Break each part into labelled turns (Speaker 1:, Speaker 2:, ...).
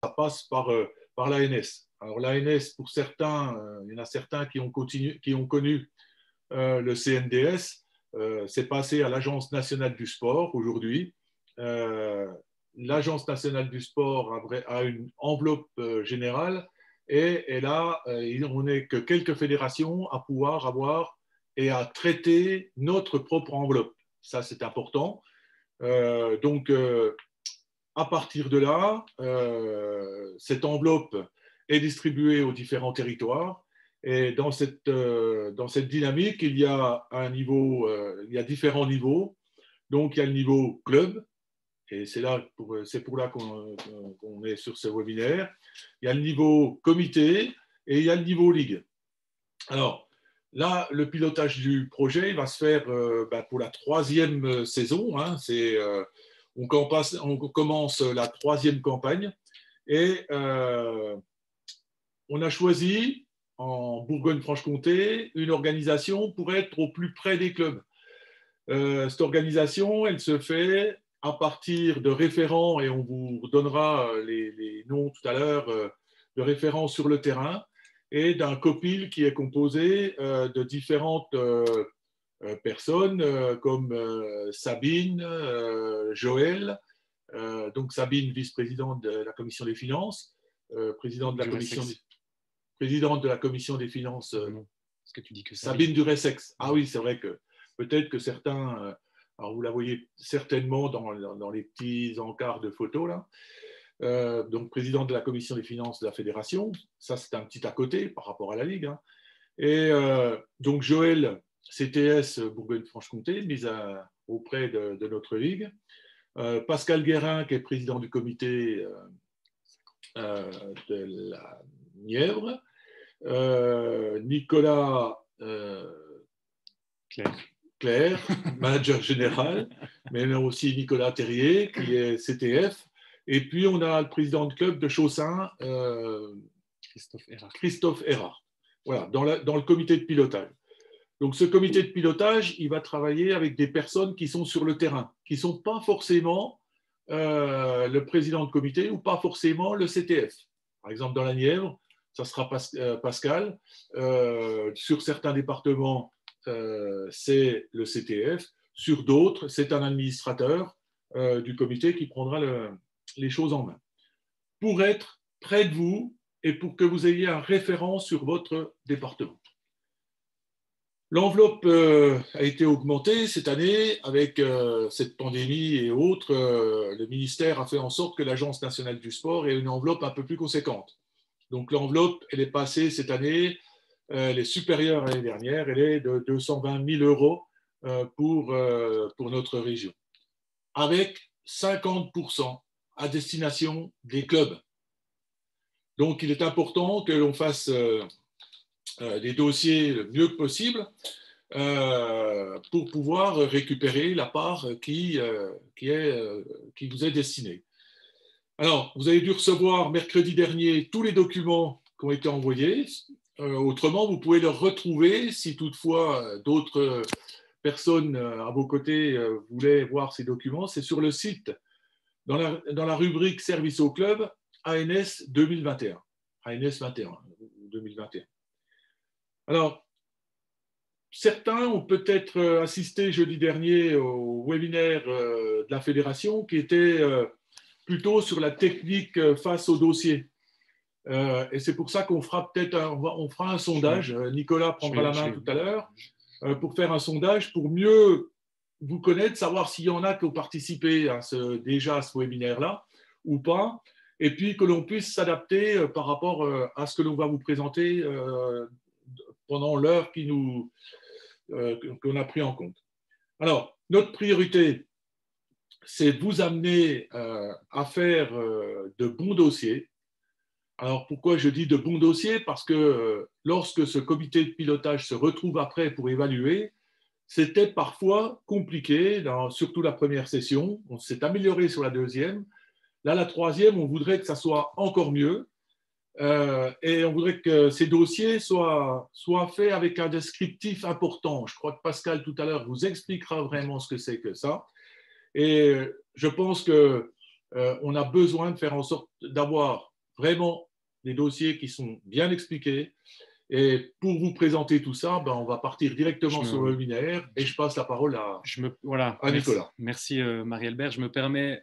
Speaker 1: passe par l'ANS. Alors l'ANS, pour certains, il y en a certains qui ont connu le CNDS, c'est passé à l'Agence nationale du sport aujourd'hui. L'Agence nationale du sport a une enveloppe générale et là, on n'est que quelques fédérations à pouvoir avoir et à traiter notre propre enveloppe. Ça, c'est important. Donc, à partir de là, cette enveloppe est distribuée aux différents territoires. Et dans cette dynamique, il y a il y a différents niveaux. Donc, il y a le niveau club, et c'est pour là qu'on est sur ce webinaire. Il y a le niveau comité et il y a le niveau ligue. Alors, là, le pilotage du projet va se faire pour la 3e saison. Hein, on commence la 3e campagne et on a choisi en Bourgogne-Franche-Comté une organisation pour être au plus près des clubs. Cette organisation, elle se fait à partir de référents, et on vous donnera les noms tout à l'heure, de référents sur le terrain, et d'un COPIL qui est composé de différentes personnes comme Sabine, Joël, donc Sabine, vice-présidente de la commission des finances, présidente de la commission des finances,
Speaker 2: Est-ce que tu dis que
Speaker 1: Sabine Duressex. Ah oui, c'est vrai que peut-être que certains, alors vous la voyez certainement dans les petits encarts de photos là, donc présidente de la commission des finances de la fédération, ça c'est un petit à côté par rapport à la Ligue, hein. Et donc Joël, CTS Bourgogne-Franche-Comté, mise auprès de notre Ligue, Pascal Guérin qui est président du comité de la Nièvre, Nicolas Claire, manager général, mais aussi Nicolas Terrier, qui est CTF. Et puis, on a le président de club de Chaussin, Christophe Erard. Voilà, dans le comité de pilotage. Donc, ce comité de pilotage, il va travailler avec des personnes qui sont sur le terrain, qui ne sont pas forcément le président de comité ou pas forcément le CTF. Par exemple, dans la Nièvre, ça sera Pascal. Sur certains départements, c'est le CTF. Sur d'autres, c'est un administrateur du comité qui prendra les choses en main. Pour être près de vous et pour que vous ayez un référent sur votre département. L'enveloppe a été augmentée cette année avec cette pandémie et autres. Le ministère a fait en sorte que l'Agence nationale du sport ait une enveloppe un peu plus conséquente. Donc l'enveloppe, elle est passée cette année, elle est supérieure à l'année dernière, elle est de 220 000 euros pour notre région, avec 50% à destination des clubs. Donc il est important que l'on fasse des dossiers le mieux possible pour pouvoir récupérer la part qui vous est destinée. Alors, vous avez dû recevoir mercredi dernier tous les documents qui ont été envoyés. Autrement, vous pouvez les retrouver si toutefois d'autres personnes à vos côtés voulaient voir ces documents. C'est sur le site, dans la rubrique Service au club, ANS 2021. ANS 21, 2021. Alors, certains ont peut-être assisté jeudi dernier au webinaire de la fédération qui était plutôt sur la technique face au dossier. Et c'est pour ça qu'on fera peut-être on fera un sondage. Nicolas prendra la main tout à l'heure pour faire un sondage pour mieux vous connaître, savoir s'il y en a qui ont participé déjà à ce webinaire-là ou pas, et puis que l'on puisse s'adapter par rapport à ce que l'on va vous présenter pendant l'heure qu'on a pris en compte. Alors, notre priorité, c'est de vous amener à faire de bons dossiers. Alors, pourquoi je dis de bons dossiers? Parce que lorsque ce comité de pilotage se retrouve après pour évaluer, c'était parfois compliqué, surtout la première session. On s'est amélioré sur la deuxième. Là, la troisième, on voudrait que ça soit encore mieux. Et on voudrait que ces dossiers soient faits avec un descriptif important. Je crois que Pascal, tout à l'heure, vous expliquera vraiment ce que c'est que ça. Et je pense qu'on a besoin de faire en sorte d'avoir vraiment des dossiers qui sont bien expliqués. Et pour vous présenter tout ça, ben, on va partir directement sur le webinaire et je passe la parole à Nicolas.
Speaker 2: Merci Marie-Albert. Je me permets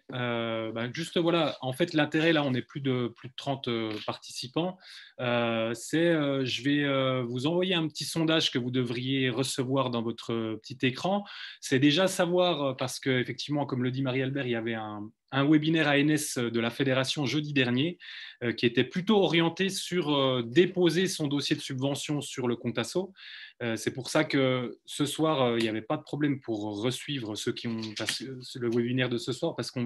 Speaker 2: juste voilà, en fait l'intérêt là, on est plus de 30 participants. Je vais vous envoyer un petit sondage que vous devriez recevoir dans votre petit écran. C'est déjà savoir, parce qu'effectivement, comme le dit Marie-Albert, il y avait un webinaire ANS de la Fédération jeudi dernier qui était plutôt orienté sur déposer son dossier de subvention sur le compte asso. C'est pour ça que ce soir, il n'y avait pas de problème pour resuivre ceux qui ont le webinaire de ce soir, parce qu'on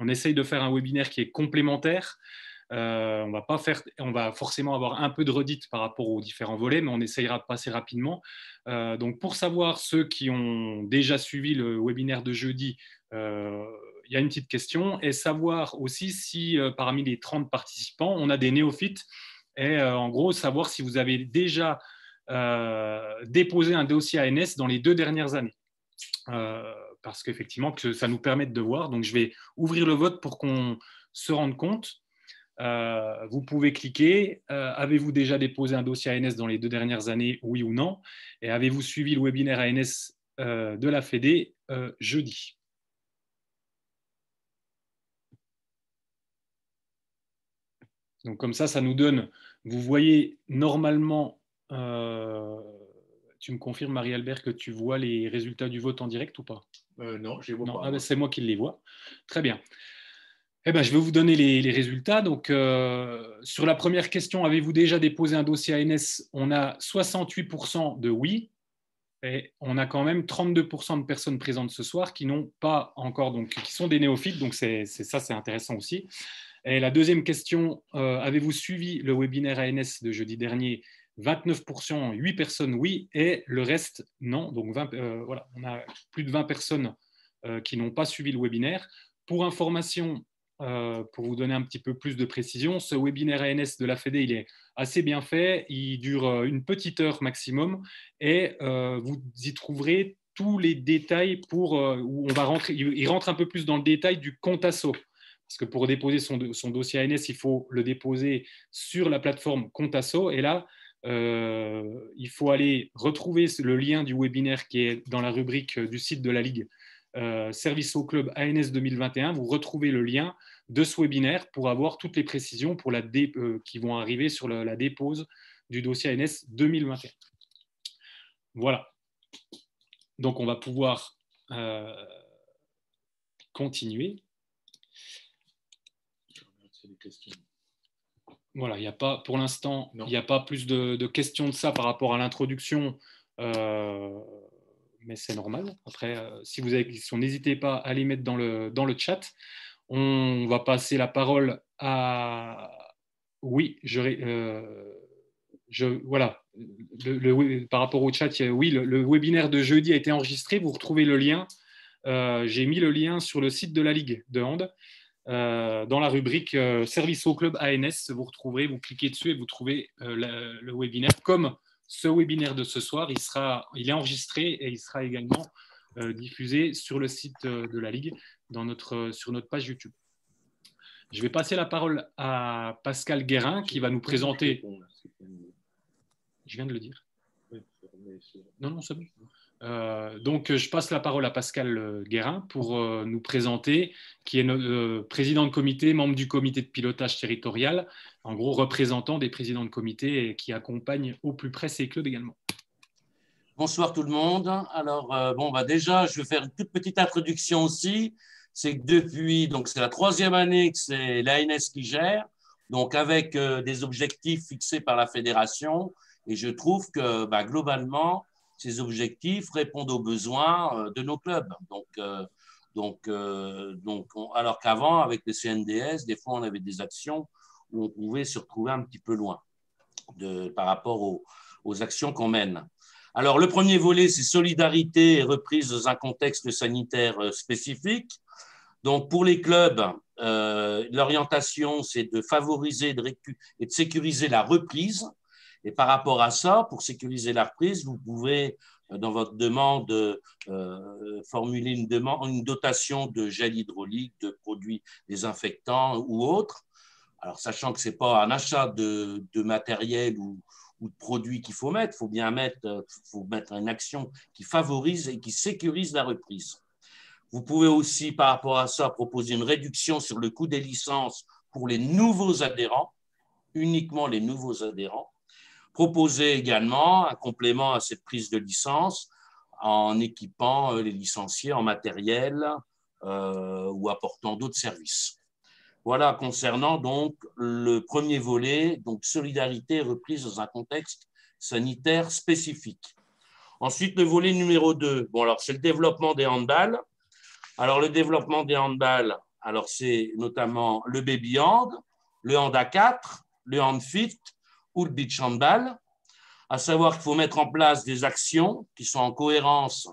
Speaker 2: essaye de faire un webinaire qui est complémentaire. On va forcément avoir un peu de redite par rapport aux différents volets, mais on essayera de passer rapidement. Donc, pour savoir ceux qui ont déjà suivi le webinaire de jeudi, il y a une petite question, et savoir aussi si parmi les 30 participants, on a des néophytes, et en gros, savoir si vous avez déjà déposé un dossier ANS dans les 2 dernières années. Parce qu'effectivement, que ça nous permet de voir. Donc, je vais ouvrir le vote pour qu'on se rende compte. Vous pouvez cliquer. Avez-vous déjà déposé un dossier ANS dans les 2 dernières années, oui ou non? Et avez-vous suivi le webinaire ANS de la Fédé jeudi? Donc comme ça nous donne, vous voyez normalement, tu me confirmes Marie-Albert que tu vois les résultats du vote en direct ou pas?
Speaker 1: Non, je ne les vois pas.
Speaker 2: C'est moi qui les vois. Très bien. Eh ben, je vais vous donner les résultats. Donc, sur la première question, avez-vous déjà déposé un dossier ANS? On a 68% de oui. Et on a quand même 32% de personnes présentes ce soir qui n'ont pas encore, donc qui sont des néophytes. Donc, c'est intéressant aussi. Et la deuxième question, avez-vous suivi le webinaire ANS de jeudi dernier? 29%, 8 personnes oui, et le reste non. Donc, voilà, on a plus de 20 personnes qui n'ont pas suivi le webinaire. Pour information, pour vous donner un petit peu plus de précision, ce webinaire ANS de la Fédé, il est assez bien fait. Il dure une petite heure maximum et vous y trouverez tous les détails où on va rentrer. Il rentre un peu plus dans le détail du compte asso. Parce que pour déposer son dossier ANS, il faut le déposer sur la plateforme compte asso. Et là, il faut aller retrouver le lien du webinaire qui est dans la rubrique du site de la Ligue. Service au club ANS 2021, vous retrouvez le lien de ce webinaire pour avoir toutes les précisions qui vont arriver sur la dépose du dossier ANS 2021. Voilà. Donc, on va pouvoir continuer. Voilà, il n'y a pas, pour l'instant, il n'y a pas plus de questions de ça par rapport à l'introduction. Mais c'est normal. Après, si vous avez des questions, n'hésitez pas à les mettre dans le chat. On va passer la parole à... Oui, voilà. Par rapport au chat, oui, le webinaire de jeudi a été enregistré. Vous retrouvez le lien. J'ai mis le lien sur le site de la Ligue de hand. Dans la rubrique Service au club ANS, vous cliquez dessus et vous trouvez le webinaire. Comme ce webinaire de ce soir, il est enregistré et il sera également diffusé sur le site de la Ligue sur notre page YouTube. Je vais passer la parole à Pascal Guérin qui va nous présenter. Je viens de le dire. Non, c'est bon. Donc, je passe la parole à Pascal Guérin pour nous présenter, qui est notre président de comité, membre du comité de pilotage territorial, en gros représentant des présidents de comité et qui accompagne au plus près ces clubs également.
Speaker 3: Bonsoir tout le monde. Alors, déjà, je vais faire une toute petite introduction aussi. C'est que depuis, donc c'est la 3e année que c'est l'ANS qui gère, donc avec des objectifs fixés par la fédération. Et je trouve que globalement, ces objectifs répondent aux besoins de nos clubs. Alors qu'avant, avec le CNDS, des fois, on avait des actions où on pouvait se retrouver un petit peu loin par rapport aux actions qu'on mène. Alors, le premier volet, c'est solidarité et reprise dans un contexte sanitaire spécifique. Donc, pour les clubs, l'orientation, c'est de favoriser et de sécuriser la reprise. Et par rapport à ça, pour sécuriser la reprise, vous pouvez, dans votre demande, formuler une dotation de gel hydraulique, de produits désinfectants ou autres. Alors, sachant que ce n'est pas un achat de matériel ou de produits qu'il faut mettre, il faut bien mettre une action qui favorise et qui sécurise la reprise. Vous pouvez aussi, par rapport à ça, proposer une réduction sur le coût des licences pour les nouveaux adhérents, uniquement les nouveaux adhérents. Proposer également un complément à cette prise de licence en équipant les licenciés en matériel ou apportant d'autres services. Voilà concernant donc le premier volet, donc solidarité reprise dans un contexte sanitaire spécifique. Ensuite, le volet numéro 2, bon, alors c'est le développement des handballs. Alors, le développement des handballs, alors c'est notamment le baby hand, le hand à 4, le hand fit ou le beach handball. À savoir qu'il faut mettre en place des actions qui sont en cohérence,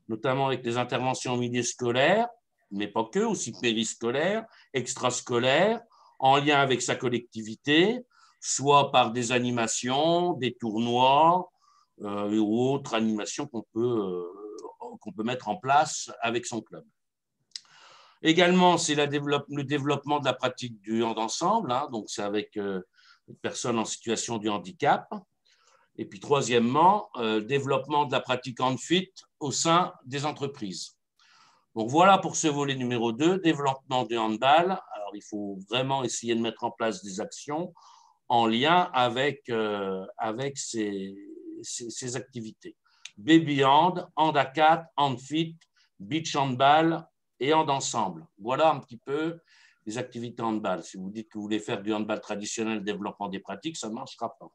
Speaker 3: notamment avec les interventions au milieu scolaire, mais pas que, aussi périscolaire, extrascolaire, en lien avec sa collectivité, soit par des animations, des tournois ou autres animations qu'on peut mettre en place avec son club. Également, c'est le développement de la pratique du hand ensemble, hein, donc c'est avec les personnes en situation de handicap. Et puis troisièmement, développement de la pratique hand fit au sein des entreprises. Donc voilà pour ce volet numéro 2, développement du handball. Alors il faut vraiment essayer de mettre en place des actions en lien avec ces activités. Baby hand, hand à 4, hand fit, beach handball et hand ensemble. Voilà un petit peu les activités handball. Si vous dites que vous voulez faire du handball traditionnel, développement des pratiques, ça ne marchera pas.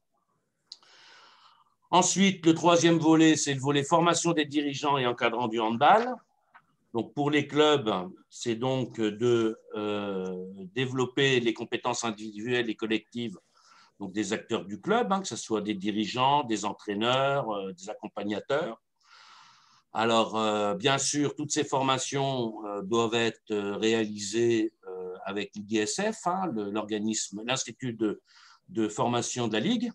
Speaker 3: Ensuite, le troisième volet, c'est le volet formation des dirigeants et encadrants du handball. Donc, pour les clubs, c'est donc de développer les compétences individuelles et collectives donc des acteurs du club, hein, que ce soit des dirigeants, des entraîneurs, des accompagnateurs. Alors, bien sûr, toutes ces formations doivent être réalisées avec l'IDSF, hein, l'organisme, l'Institut de formation de la Ligue.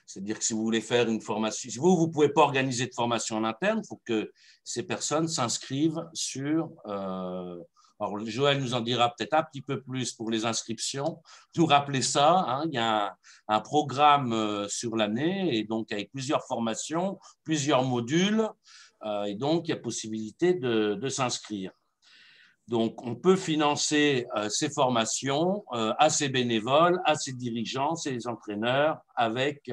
Speaker 3: C'est-à-dire que si vous voulez faire une formation, si vous ne pouvez pas organiser de formation en interne, il faut que ces personnes s'inscrivent sur… alors, Joël nous en dira peut-être un petit peu plus pour les inscriptions. Nous rappeler ça, hein, il y a un programme sur l'année, et donc avec plusieurs formations, plusieurs modules, et donc il y a possibilité de s'inscrire. Donc, on peut financer ces formations à ces bénévoles, à ces dirigeants, ces entraîneurs, avec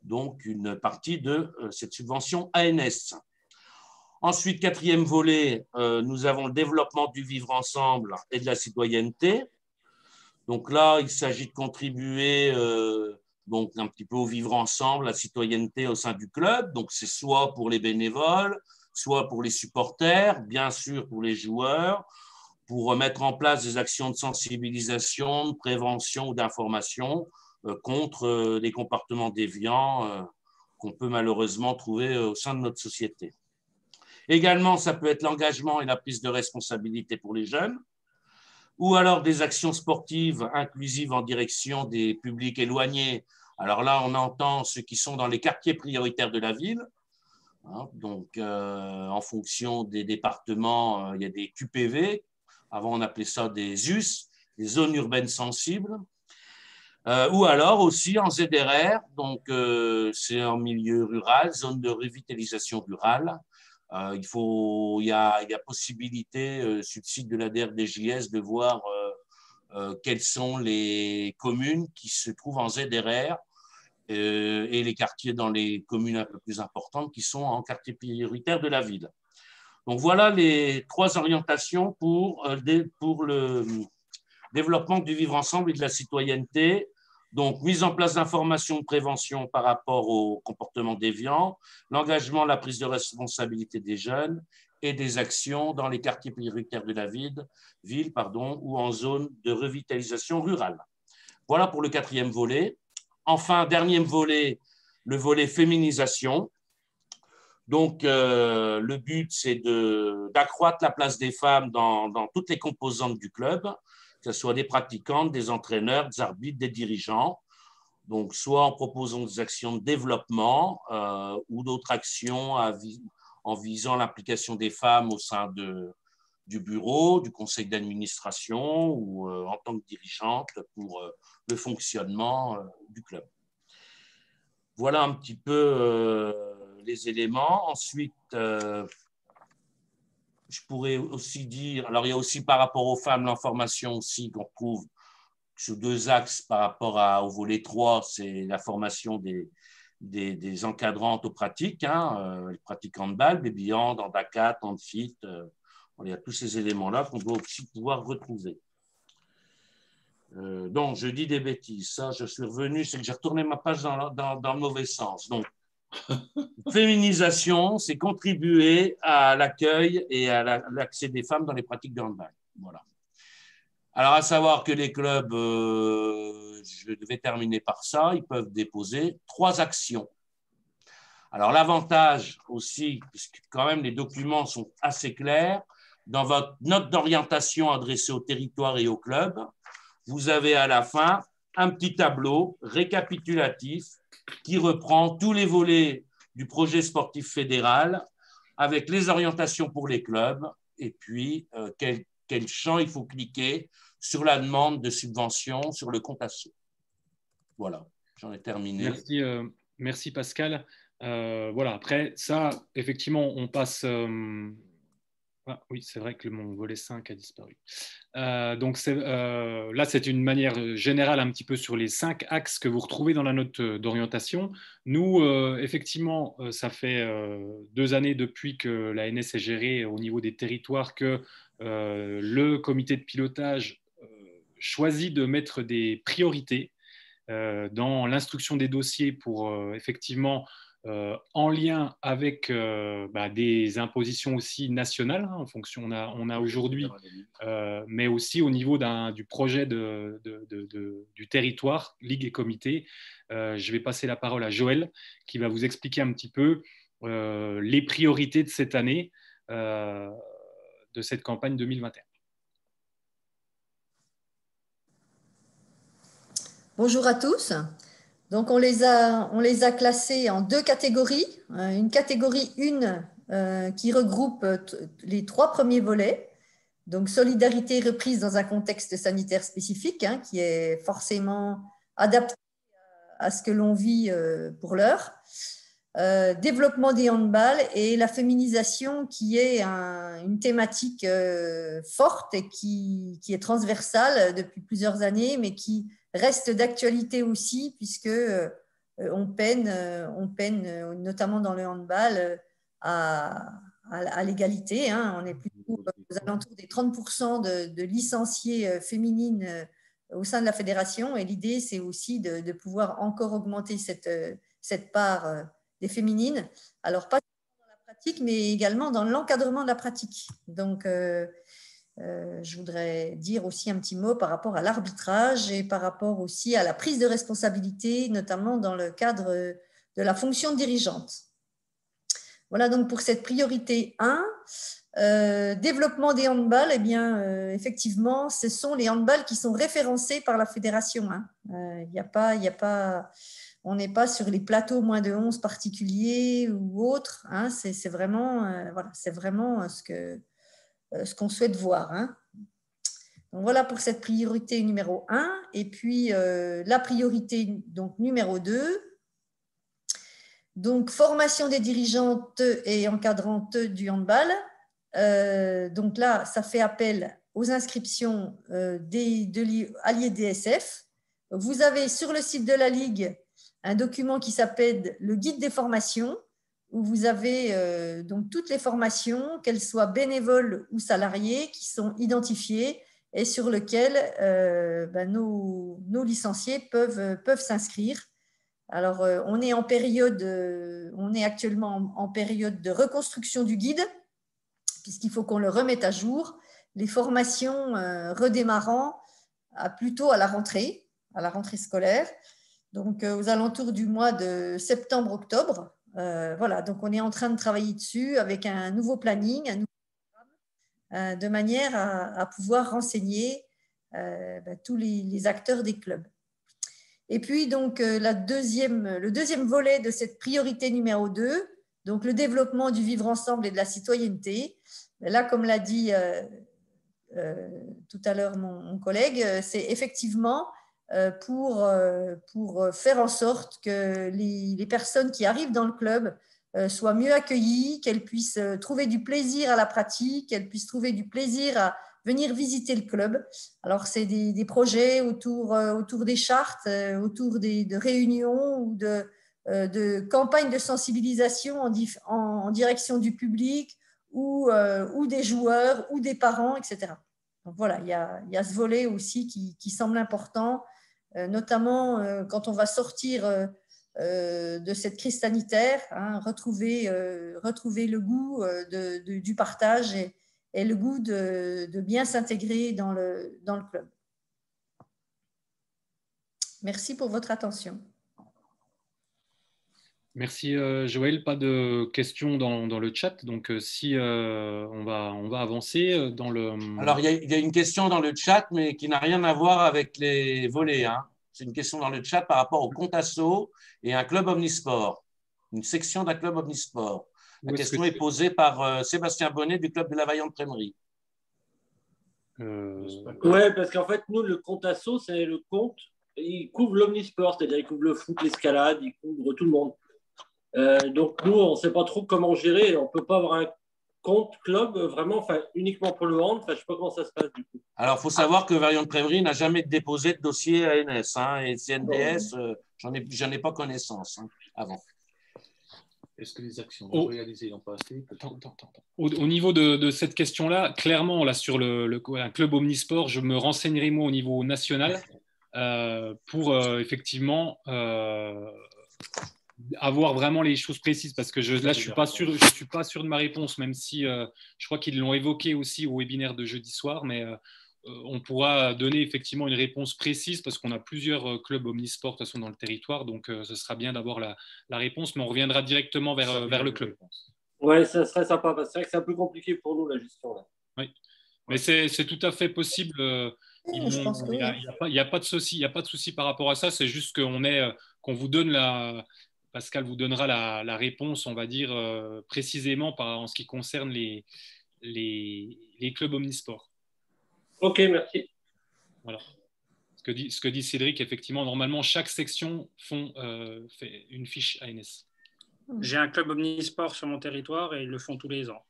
Speaker 3: donc une partie de cette subvention ANS. Ensuite, quatrième volet, nous avons le développement du vivre ensemble et de la citoyenneté. Donc là, il s'agit de contribuer donc un petit peu au vivre ensemble, la citoyenneté au sein du club. Donc, c'est soit pour les bénévoles, soit pour les supporters, bien sûr pour les joueurs, pour mettre en place des actions de sensibilisation, de prévention ou d'information contre des comportements déviants qu'on peut malheureusement trouver au sein de notre société. Également, ça peut être l'engagement et la prise de responsabilité pour les jeunes, ou alors des actions sportives inclusives en direction des publics éloignés. Alors là, on entend ceux qui sont dans les quartiers prioritaires de la ville. Donc, en fonction des départements, il y a des QPV. Avant, on appelait ça des US, des zones urbaines sensibles. Ou alors aussi en ZRR, donc c'est en milieu rural, zone de revitalisation rurale. Il y a possibilité sur le site de la DRDJS de voir quelles sont les communes qui se trouvent en ZRR et les quartiers dans les communes un peu plus importantes qui sont en quartier prioritaire de la ville. Donc voilà les trois orientations pour le développement du vivre ensemble et de la citoyenneté. Donc, mise en place d'informations de prévention par rapport aux comportements déviants, l'engagement, la prise de responsabilité des jeunes et des actions dans les quartiers prioritaires de la ville ou en zone de revitalisation rurale. Voilà pour le quatrième volet. Enfin, dernier volet, le volet féminisation. Donc, le but, c'est d'accroître la place des femmes dans toutes les composantes du club, que ce soit des pratiquantes, des entraîneurs, des arbitres, des dirigeants. Donc, soit en proposant des actions de développement ou d'autres actions en visant l'implication des femmes au sein du bureau, du conseil d'administration ou en tant que dirigeante pour le fonctionnement du club. Voilà un petit peu les éléments. Ensuite, je pourrais aussi dire, alors il y a aussi par rapport aux femmes l'information aussi qu'on trouve sur 2 axes par rapport au volet 3, c'est la formation des encadrantes aux pratiques, les pratiques handball, baby hand, handacat, handfit, il y a tous ces éléments-là qu'on doit aussi pouvoir retrouver. Donc, je dis des bêtises. Ça, je suis revenu, c'est que j'ai retourné ma page dans le mauvais sens. Donc, féminisation, c'est contribuer à l'accueil et à l'accès des femmes dans les pratiques de handball. Voilà. Alors, à savoir que les clubs, je vais terminer par ça, ils peuvent déposer 3 actions. Alors, l'avantage aussi, puisque quand même les documents sont assez clairs, dans votre note d'orientation adressée au territoire et au club, vous avez à la fin un petit tableau récapitulatif qui reprend tous les volets du projet sportif fédéral avec les orientations pour les clubs et puis quel champ il faut cliquer sur la demande de subvention sur le compte asso. Voilà, j'en ai terminé.
Speaker 2: Merci Pascal. Voilà, après ça, effectivement, on passe... Ah, oui, c'est vrai que mon volet 5 a disparu. Donc là, c'est une manière générale un petit peu sur les 5 axes que vous retrouvez dans la note d'orientation. Nous, effectivement, ça fait 2 années depuis que la NS est gérée au niveau des territoires que le comité de pilotage choisit de mettre des priorités dans l'instruction des dossiers pour effectivement en lien avec des impositions aussi nationales, en fonction, on a aujourd'hui, mais aussi au niveau du projet du territoire, ligue et comité. Je vais passer la parole à Joël, qui va vous expliquer un petit peu les priorités de cette année, de cette campagne 2021.
Speaker 4: Bonjour à tous. Donc, on les a classés en 2 catégories. Une catégorie 1 qui regroupe les 3 premiers volets. Donc, solidarité reprise dans un contexte sanitaire spécifique, qui est forcément adapté à ce que l'on vit pour l'heure. Développement des handballs et la féminisation qui est une thématique forte et qui est transversale depuis plusieurs années, mais qui reste d'actualité aussi, puisque on peine, notamment dans le handball, à l'égalité. On est plutôt aux alentours des 30% de licenciées féminines au sein de la fédération, et l'idée, c'est aussi de pouvoir encore augmenter cette part des féminines. Alors, pas dans la pratique, mais également dans l'encadrement de la pratique. Donc, je voudrais dire aussi un petit mot par rapport à l'arbitrage et par rapport aussi à la prise de responsabilité, notamment dans le cadre de la fonction dirigeante. Voilà donc pour cette priorité 1. Développement des handballs, eh bien, effectivement, ce sont les handballs qui sont référencés par la fédération. On n'est pas sur les plateaux moins de 11 particuliers ou autres. C'est vraiment, ce qu'on souhaite voir. Donc voilà pour cette priorité numéro 1. Et puis la priorité donc, numéro 2. Donc, formation des dirigeantes et encadrantes du handball. Donc là, ça fait appel aux inscriptions à l'IEDSF. Vous avez sur le site de la Ligue un document qui s'appelle le guide des formations, où vous avez donc toutes les formations, qu'elles soient bénévoles ou salariées, qui sont identifiées et sur lesquelles nos licenciés peuvent s'inscrire. Alors, on est actuellement en période de reconstruction du guide, puisqu'il faut qu'on le remette à jour. Les formations redémarrant plutôt à la rentrée scolaire, donc aux alentours du mois de septembre-octobre. Voilà, donc on est en train de travailler dessus avec un nouveau planning, un nouveau programme, de manière à pouvoir renseigner tous les acteurs des clubs. Et puis, donc, le deuxième volet de cette priorité numéro 2, donc le développement du vivre ensemble et de la citoyenneté. Là, comme l'a dit tout à l'heure mon collègue, c'est effectivement pour faire en sorte que les personnes qui arrivent dans le club soient mieux accueillies, qu'elles puissent trouver du plaisir à la pratique, qu'elles puissent trouver du plaisir à venir visiter le club. Alors, c'est des projets autour des chartes, autour de réunions ou de campagnes de sensibilisation en direction du public ou des joueurs ou des parents, etc. Donc voilà, il y a ce volet aussi qui semble important, notamment quand on va sortir de cette crise sanitaire, hein, retrouver le goût du partage et le goût de bien s'intégrer dans le club. Merci pour votre attention.
Speaker 2: Merci Joël, pas de questions dans le chat, donc si on va avancer dans le…
Speaker 3: Alors il y a une question dans le chat, mais qui n'a rien à voir avec les volets, hein. C'est une question dans le chat par rapport au compte asso et un club omnisport, une section d'un club omnisport. La question est posée par Sébastien Bonnet du club de la Vaillante-Trémery.
Speaker 5: Ouais, parce qu'en fait, nous, le compte asso, c'est le compte, il couvre l'omnisport, c'est-à-dire il couvre le foot, l'escalade, il couvre tout le monde. Donc nous, on ne sait pas trop comment gérer. On ne peut pas avoir un compte club vraiment, uniquement pour le hand. Je ne sais pas comment ça se passe du coup.
Speaker 3: Alors, il faut savoir que Vaillante-Trémery n'a jamais déposé de dossier ANS, hein, et CNDS, j'en ai pas connaissance avant.
Speaker 1: Est-ce que les actions réalisées n'ont pas assez?
Speaker 2: Au niveau de cette question-là, clairement, là, sur un club omnisport, je me renseignerai moi au niveau national pour effectivement avoir vraiment les choses précises, parce que je ne suis pas sûr de ma réponse, même si je crois qu'ils l'ont évoqué aussi au webinaire de jeudi soir, mais on pourra donner effectivement une réponse précise, parce qu'on a plusieurs clubs omnisport de toute façon dans le territoire, donc ce sera bien d'avoir la réponse, mais on reviendra directement vers le club.
Speaker 5: Oui, ça serait sympa, parce que c'est vrai que c'est un peu compliqué pour nous la gestion là.
Speaker 2: Oui, mais c'est tout à fait possible. Il n'y a pas de souci par rapport à ça, c'est juste qu'on vous donne Pascal vous donnera la réponse, on va dire, précisément en ce qui concerne les clubs omnisports.
Speaker 5: Ok, merci.
Speaker 2: Voilà. Ce que dit Cédric, effectivement, normalement, chaque section fait une fiche ANS.
Speaker 6: J'ai un club omnisport sur mon territoire et ils le font tous les ans.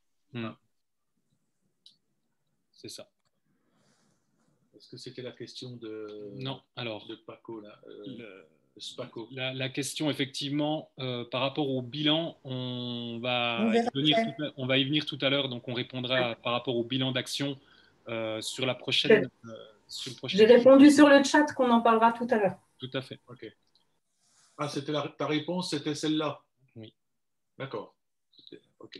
Speaker 2: C'est ça.
Speaker 1: Est-ce que c'était la question de…
Speaker 2: Non, alors…
Speaker 1: De Paco, là Spaco.
Speaker 2: La question, effectivement, par rapport au bilan, on va y venir tout à l'heure, donc on répondra par rapport au bilan d'action sur la prochaine…
Speaker 7: J'ai répondu sur le chat qu'on en parlera tout à l'heure.
Speaker 2: Tout à fait.
Speaker 1: Ok. Ah, ta réponse, c'était celle-là?
Speaker 2: Oui.
Speaker 1: D'accord. Ok.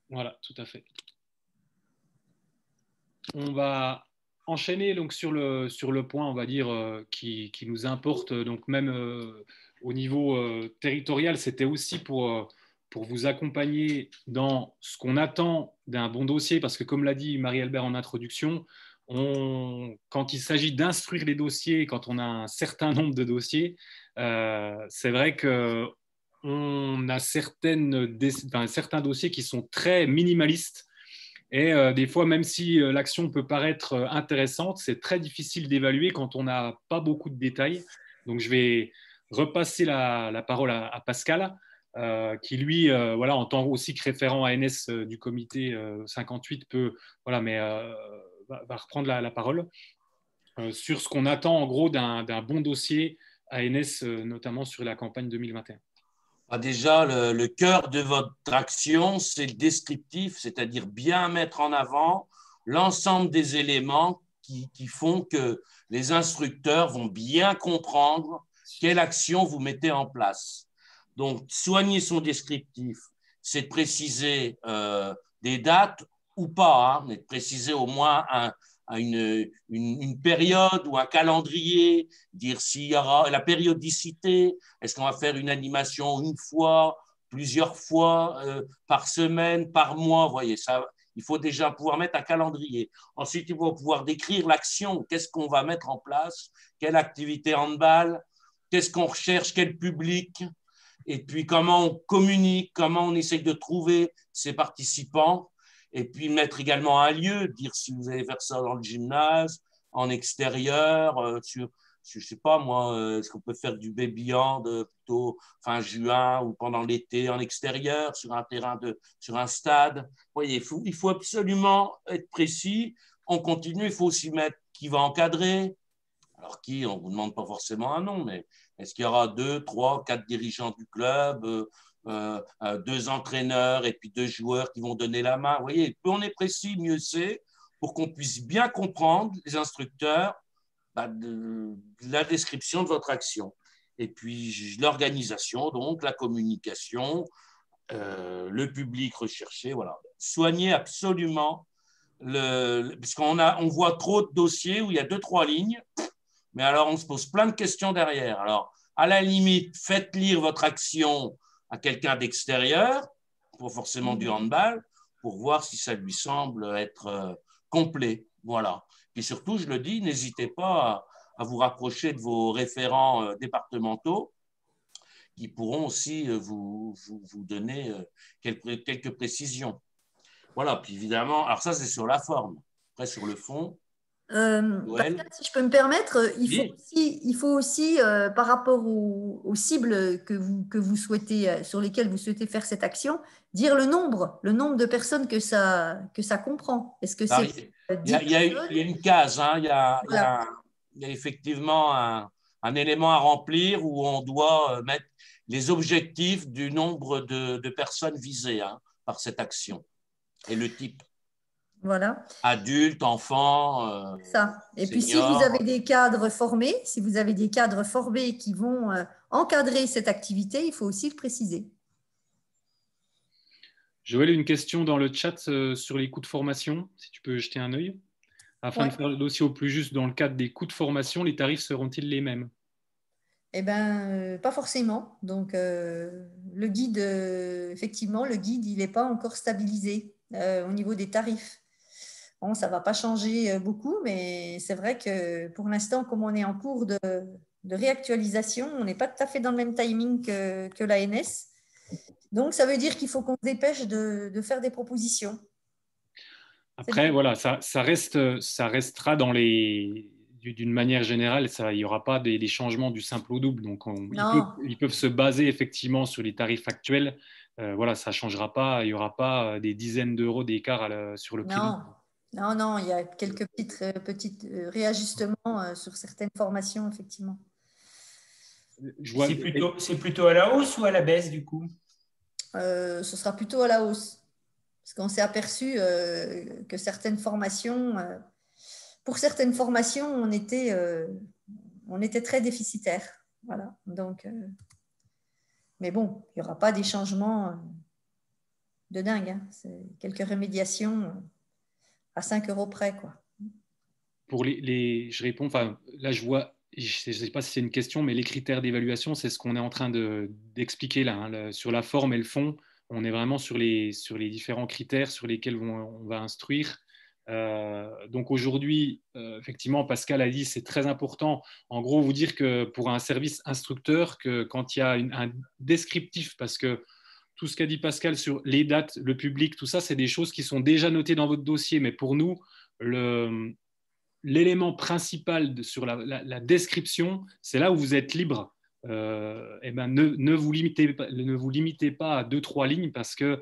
Speaker 2: Voilà, tout à fait. On va enchaîner donc sur le point, on va dire, qui nous importe, donc même au niveau territorial, c'était aussi pour vous accompagner dans ce qu'on attend d'un bon dossier, parce que comme l'a dit Marie-Albert en introduction, quand il s'agit d'instruire les dossiers, quand on a un certain nombre de dossiers, c'est vrai qu'on a certains dossiers qui sont très minimalistes. Et des fois, même si l'action peut paraître intéressante, c'est très difficile d'évaluer quand on n'a pas beaucoup de détails. Donc, je vais repasser la parole à Pascal, qui lui, en tant aussi que référent ANS du comité 58, va reprendre la parole sur ce qu'on attend en gros d'un bon dossier ANS, notamment sur la campagne 2021.
Speaker 3: Déjà, le cœur de votre action, c'est le descriptif, c'est-à-dire bien mettre en avant l'ensemble des éléments qui font que les instructeurs vont bien comprendre quelle action vous mettez en place. Donc, soigner son descriptif, c'est de préciser des dates ou pas, mais de préciser au moins une période ou un calendrier, dire s'il y aura la périodicité, est-ce qu'on va faire une animation une fois, plusieurs fois par semaine, par mois, vous voyez, ça, il faut déjà pouvoir mettre un calendrier. Ensuite, il faut pouvoir décrire l'action, qu'est-ce qu'on va mettre en place, quelle activité handball, qu'est-ce qu'on recherche, quel public, et puis comment on communique, comment on essaye de trouver ces participants, et puis mettre également un lieu, dire si vous allez faire ça dans le gymnase, en extérieur, je ne sais pas moi, est-ce qu'on peut faire du baby-hand plutôt fin juin ou pendant l'été en extérieur, sur un terrain, sur un stade. Vous voyez, il faut absolument être précis. On continue, il faut aussi mettre qui va encadrer. Alors qui, on ne vous demande pas forcément un nom, mais est-ce qu'il y aura 2, 3, 4 dirigeants du club, 2 entraîneurs et puis 2 joueurs qui vont donner la main? Vous voyez, plus on est précis, mieux c'est, pour qu'on puisse bien comprendre, les instructeurs, de la description de votre action. Et puis l'organisation, donc la communication, le public recherché, voilà. Soignez absolument, puisqu'on voit trop de dossiers où il y a 2, 3 lignes, mais alors on se pose plein de questions derrière. Alors, à la limite, faites lire votre action à quelqu'un d'extérieur, pas forcément du handball, pour voir si ça lui semble être complet. Voilà. Et surtout, je le dis, n'hésitez pas à vous rapprocher de vos référents départementaux qui pourront aussi vous donner quelques précisions. Voilà, puis évidemment, alors ça c'est sur la forme. Après, sur le fond,
Speaker 4: Pascal, si je peux me permettre, il faut aussi par rapport aux cibles que vous souhaitez, sur lesquelles vous souhaitez faire cette action, dire le nombre de personnes que ça comprend. Est-ce que c'est
Speaker 3: il y a une case, hein, il y a effectivement un élément à remplir où on doit mettre les objectifs du nombre de personnes visées par cette action et le type.
Speaker 4: Voilà.
Speaker 3: Adultes, enfants.
Speaker 4: Ça. Et puis,
Speaker 3: seniors.
Speaker 4: si vous avez des cadres formés, qui vont encadrer cette activité, il faut aussi le préciser.
Speaker 2: Joël, une question dans le chat sur les coûts de formation, si tu peux jeter un œil. Afin de faire le dossier au plus juste dans le cadre des coûts de formation, les tarifs seront-ils les mêmes?
Speaker 4: Eh bien, pas forcément. Donc, le guide, effectivement, il n'est pas encore stabilisé au niveau des tarifs. Bon, ça ne va pas changer beaucoup, mais c'est vrai que pour l'instant, comme on est en cours de réactualisation, on n'est pas tout à fait dans le même timing que l'ANS. Donc, ça veut dire qu'il faut qu'on se dépêche de faire des propositions.
Speaker 2: Après, voilà, ça restera dans d'une manière générale, il n'y aura pas des changements du simple au double. Donc, ils peuvent se baser effectivement sur les tarifs actuels. Voilà, ça ne changera pas. Il n'y aura pas des dizaines d'euros d'écart sur le prix.
Speaker 4: Non, il y a quelques petits réajustements sur certaines formations, effectivement.
Speaker 8: C'est plutôt à la hausse ou à la baisse, du coup?
Speaker 4: Ce sera plutôt à la hausse. Parce qu'on s'est aperçu que pour certaines formations, on était très déficitaire. Voilà. Donc, mais bon, il n'y aura pas des changements de dingue. Hein. C'est quelques rémédiations à 5 € près, quoi.
Speaker 2: Pour je réponds, là je vois, je ne sais pas si c'est une question, mais les critères d'évaluation, c'est ce qu'on est en train d'expliquer là, sur la forme et le fond. On est vraiment sur les différents critères sur lesquels on va instruire. Donc aujourd'hui, effectivement, Pascal a dit, c'est très important. En gros, vous dire que pour un service instructeur, que quand il y a un descriptif, parce que tout ce qu'a dit Pascal sur les dates, le public, tout ça, c'est des choses qui sont déjà notées dans votre dossier. Mais pour nous, l'élément principal sur la description, c'est là où vous êtes libre. Ne vous limitez pas à 2-3 lignes parce que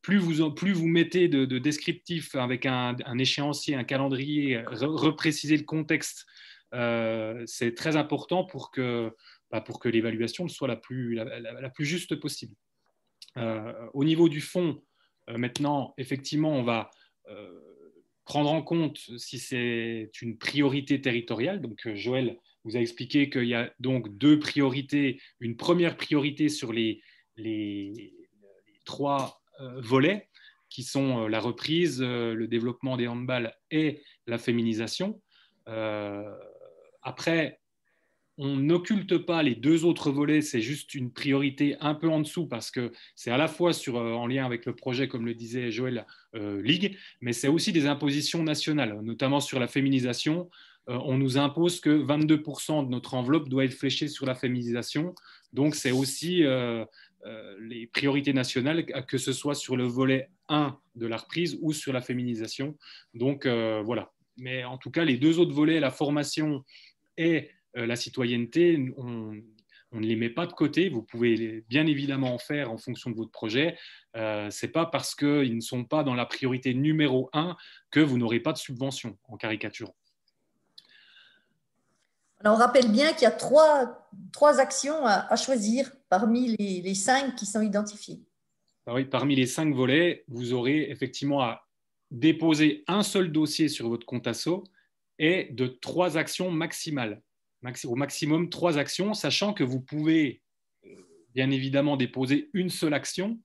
Speaker 2: plus vous mettez de descriptifs avec un échéancier, un calendrier, repréciser le contexte, c'est très important pour que l'évaluation soit la plus juste possible. Au niveau du fond, maintenant, effectivement, on va prendre en compte si c'est une priorité territoriale. Donc, Joël vous a expliqué qu'il y a donc 2 priorités. Une première priorité sur les 3 volets qui sont la reprise, le développement des handballs et la féminisation. Après, on n'occulte pas les 2 autres volets, c'est juste une priorité un peu en dessous parce que c'est à la fois en lien avec le projet, comme le disait Joël, Ligue, mais c'est aussi des impositions nationales, notamment sur la féminisation. on nous impose que 22% de notre enveloppe doit être fléchée sur la féminisation. Donc, c'est aussi les priorités nationales, que ce soit sur le volet 1 de la reprise ou sur la féminisation. Donc, voilà. Mais en tout cas, les deux autres volets, la formation et la citoyenneté, on ne les met pas de côté. Vous pouvez bien évidemment en faire en fonction de votre projet. Ce n'est pas parce qu'ils ne sont pas dans la priorité numéro 1 que vous n'aurez pas de subvention, en caricature.
Speaker 4: Alors, on rappelle bien qu'il y a trois actions à choisir parmi les 5 qui sont identifiées.
Speaker 2: Oui, parmi les 5 volets, vous aurez effectivement à déposer un seul dossier sur votre compte asso et de 3 actions maximales. Au maximum 3 actions, sachant que vous pouvez bien évidemment déposer une seule action,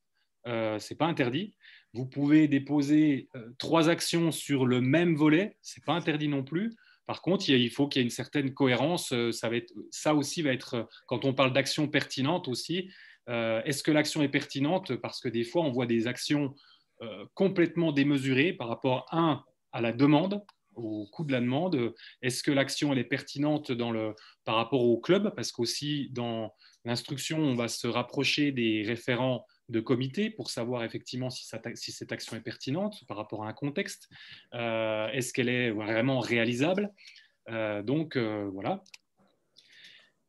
Speaker 2: ce n'est pas interdit. Vous pouvez déposer 3 actions sur le même volet, ce n'est pas interdit non plus. Par contre, il faut qu'il y ait une certaine cohérence. Ça aussi va être, quand on parle d'action pertinente aussi, est-ce que l'action est pertinente? Parce que des fois, on voit des actions complètement démesurées par rapport, à la demande, au coût de la demande. Est-ce que l'action elle est pertinente par rapport au club? Parce qu'aussi, dans l'instruction, on va se rapprocher des référents de comité pour savoir effectivement si cette action est pertinente par rapport à un contexte. Est-ce qu'elle est vraiment réalisable? Donc, voilà.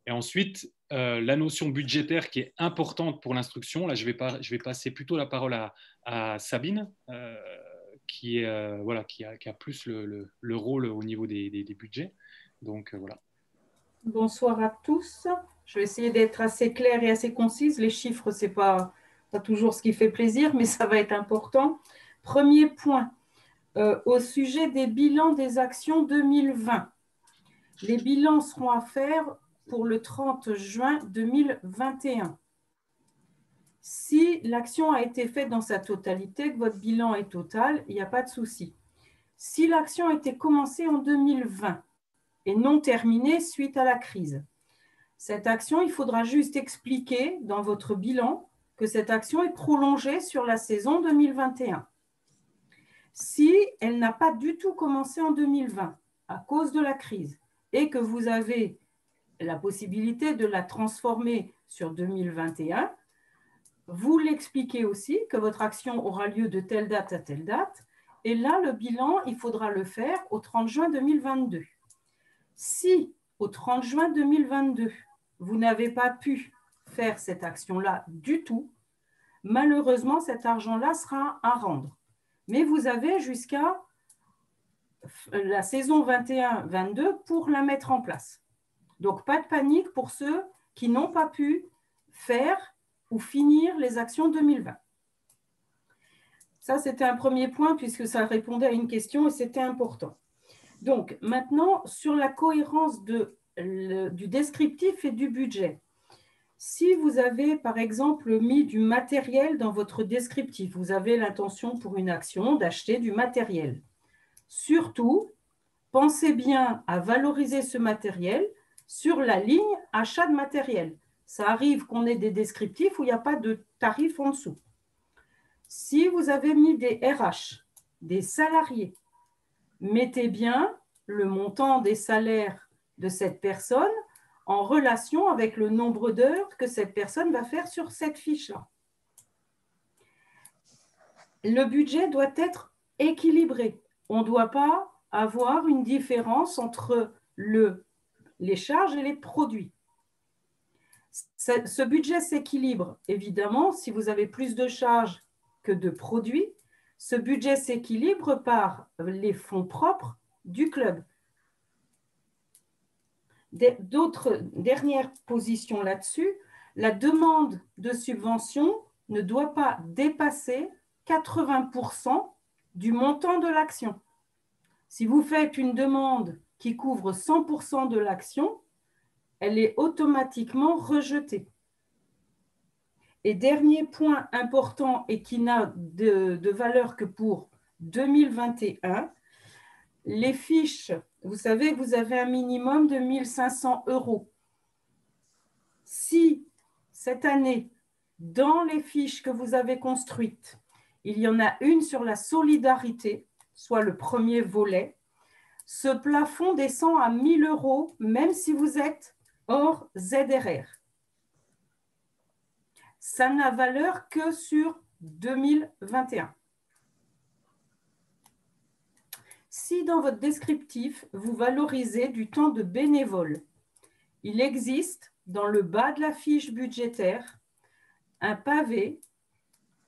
Speaker 2: Et ensuite, la notion budgétaire qui est importante pour l'instruction. Là, je vais passer plutôt la parole à Sabine, qui a plus le rôle au niveau des budgets. Donc, voilà.
Speaker 7: Bonsoir à tous. Je vais essayer d'être assez claire et assez concise. Les chiffres, ce n'est pas toujours ce qui fait plaisir, mais ça va être important. Premier point, au sujet des bilans des actions 2020. Les bilans seront à faire pour le 30 juin 2021. Si l'action a été faite dans sa totalité, que votre bilan est total, il n'y a pas de souci. Si l'action a été commencée en 2020 et non terminée suite à la crise, cette action, il faudra juste expliquer dans votre bilan que cette action est prolongée sur la saison 2021. Si elle n'a pas du tout commencé en 2020 à cause de la crise et que vous avez la possibilité de la transformer sur 2021, vous l'expliquez aussi que votre action aura lieu de telle date à telle date. Et là, le bilan, il faudra le faire au 30 juin 2022. Si au 30 juin 2022, vous n'avez pas pu faire cette action-là du tout, malheureusement, cet argent-là sera à rendre. Mais vous avez jusqu'à la saison 21-22 pour la mettre en place. Donc, pas de panique pour ceux qui n'ont pas pu faire ou finir les actions 2020. Ça, c'était un premier point puisque ça répondait à une question et c'était important. Donc, maintenant, sur la cohérence du descriptif et du budget. Si vous avez, par exemple, mis du matériel dans votre descriptif, vous avez l'intention pour une action d'acheter du matériel. Surtout, pensez bien à valoriser ce matériel sur la ligne achat de matériel. Ça arrive qu'on ait des descriptifs où il n'y a pas de tarif en dessous. Si vous avez mis des RH, des salariés, mettez bien le montant des salaires de cette personne en relation avec le nombre d'heures que cette personne va faire sur cette fiche-là. Le budget doit être équilibré. On ne doit pas avoir une différence entre les charges et les produits. Ce budget s'équilibre, évidemment, si vous avez plus de charges que de produits. Ce budget s'équilibre par les fonds propres du club. D'autres dernières positions là-dessus, la demande de subvention ne doit pas dépasser 80% du montant de l'action. Si vous faites une demande qui couvre 100% de l'action, elle est automatiquement rejetée. Et dernier point important et qui n'a de valeur que pour 2021, les fiches, vous savez que vous avez un minimum de 1 500 €. Si cette année, dans les fiches que vous avez construites, il y en a une sur la solidarité, soit le premier volet, ce plafond descend à 1 000 €, même si vous êtes hors ZRR. Ça n'a valeur que sur 2021. Si dans votre descriptif, vous valorisez du temps de bénévole, il existe dans le bas de la fiche budgétaire un pavé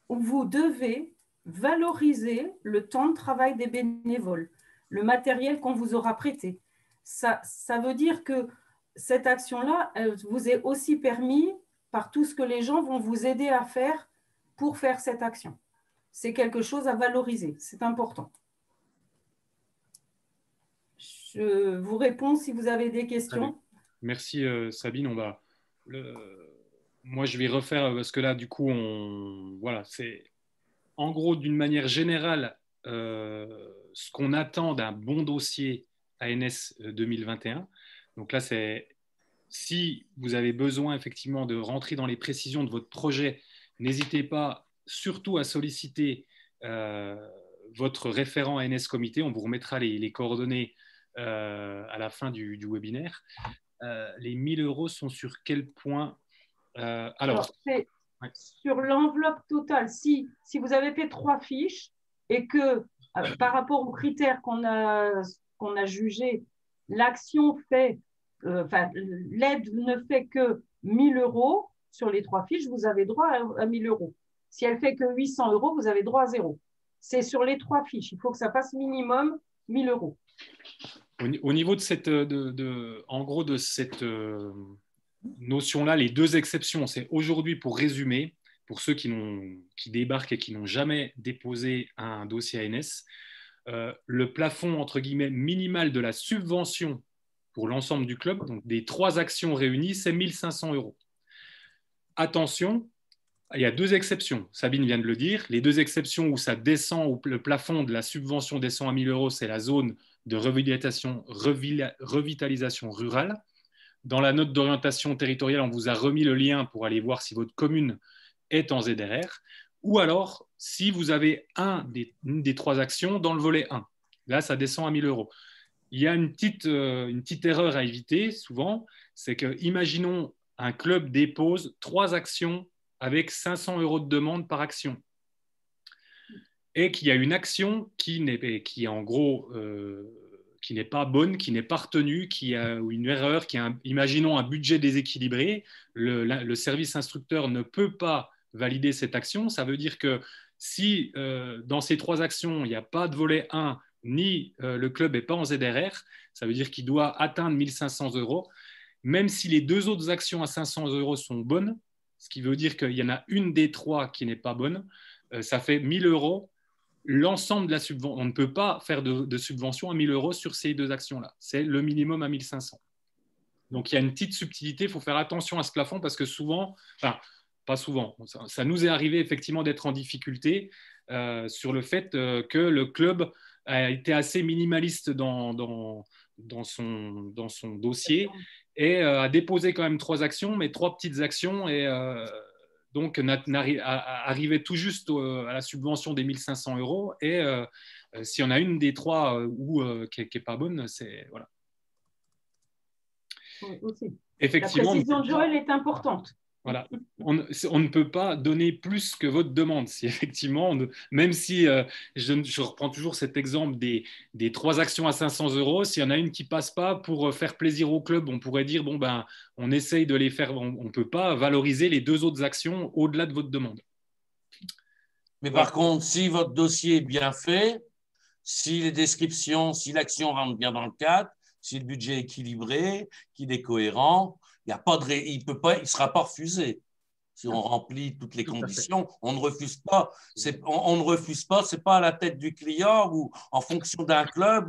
Speaker 7: où vous devez valoriser le temps de travail des bénévoles, le matériel qu'on vous aura prêté. Ça veut dire que cette action-là vous est aussi permis par tout ce que les gens vont vous aider à faire pour faire cette action. C'est quelque chose à valoriser, c'est important. Je vous réponds si vous avez des questions.
Speaker 2: Merci Sabine. Moi, je vais refaire parce que là, du coup, voilà, c'est en gros d'une manière générale ce qu'on attend d'un bon dossier ANS 2021. Donc là, c'est si vous avez besoin effectivement de rentrer dans les précisions de votre projet, n'hésitez pas surtout à solliciter votre référent ANS comité. On vous remettra les coordonnées à la fin du webinaire. Les 1 000 € sont sur quel point
Speaker 7: Alors c'est sur l'enveloppe totale. Si vous avez fait 3 fiches et que par rapport aux critères qu'on a jugés, l'action fait, l'aide ne fait que 1 000 € sur les 3 fiches, vous avez droit à 1 000 €. Si elle fait que 800 €, vous avez droit à 0. C'est sur les 3 fiches. Il faut que ça passe minimum 1 000 €.
Speaker 2: Au niveau de cette, en gros, de cette notion-là, les 2 exceptions, c'est aujourd'hui, pour résumer, pour ceux qui débarquent et qui n'ont jamais déposé un dossier ANS, le plafond, entre guillemets, minimal de la subvention pour l'ensemble du club, donc des 3 actions réunies, c'est 1 500 €. Attention, il y a 2 exceptions. Sabine vient de le dire. Les 2 exceptions où ça descend, où le plafond de la subvention descend à 1 000 €, c'est la zone de revitalisation rurale. Dans la note d'orientation territoriale, on vous a remis le lien pour aller voir si votre commune est en ZRR, ou alors si vous avez une des 3 actions dans le volet 1. Là, ça descend à 1 000 €. Il y a une petite erreur à éviter souvent, c'est que, imaginons, un club dépose 3 actions avec 500 € de demande par action, et qu'il y a une action qui en gros qui n'est pas bonne, qui n'est pas retenue, ou une erreur, imaginons un budget déséquilibré, le service instructeur ne peut pas valider cette action. Ça veut dire que si dans ces 3 actions, il n'y a pas de volet 1, ni le club n'est pas en ZRR, ça veut dire qu'il doit atteindre 1 500 €, même si les 2 autres actions à 500 € sont bonnes, ce qui veut dire qu'il y en a une des 3 qui n'est pas bonne, ça fait 1 000 €. L'ensemble de la subvention, on ne peut pas faire de subvention à 1 000 € sur ces 2 actions-là. C'est le minimum à 1 500. Donc, il y a une petite subtilité. Il faut faire attention à ce plafond parce que souvent, enfin, pas souvent, ça nous est arrivé effectivement d'être en difficulté sur le fait que le club a été assez minimaliste dans son dossier et a déposé quand même 3 actions, mais 3 petites actions, et donc arrivait tout juste à la subvention des 1 500 €. Et s'il y en a une des 3 qui n'est pas bonne, c'est voilà.
Speaker 7: Oui, aussi.
Speaker 2: Effectivement,
Speaker 7: la précision de Joël est importante.
Speaker 2: Voilà. On ne peut pas donner plus que votre demande. Si effectivement, même si je reprends toujours cet exemple des 3 actions à 500 €, s'il y en a une qui ne passe pas, pour faire plaisir au club, on pourrait dire bon, ben, on essaye de les faire, on ne peut pas valoriser les 2 autres actions au-delà de votre demande.
Speaker 3: Mais par contre, si votre dossier est bien fait, si les descriptions, si l'action rentre bien dans le cadre, si le budget est équilibré, qu'il est cohérent, il ne sera pas refusé. Si on remplit toutes les conditions, on ne refuse pas. On ne refuse pas, ce n'est pas à la tête du client ou en fonction d'un club.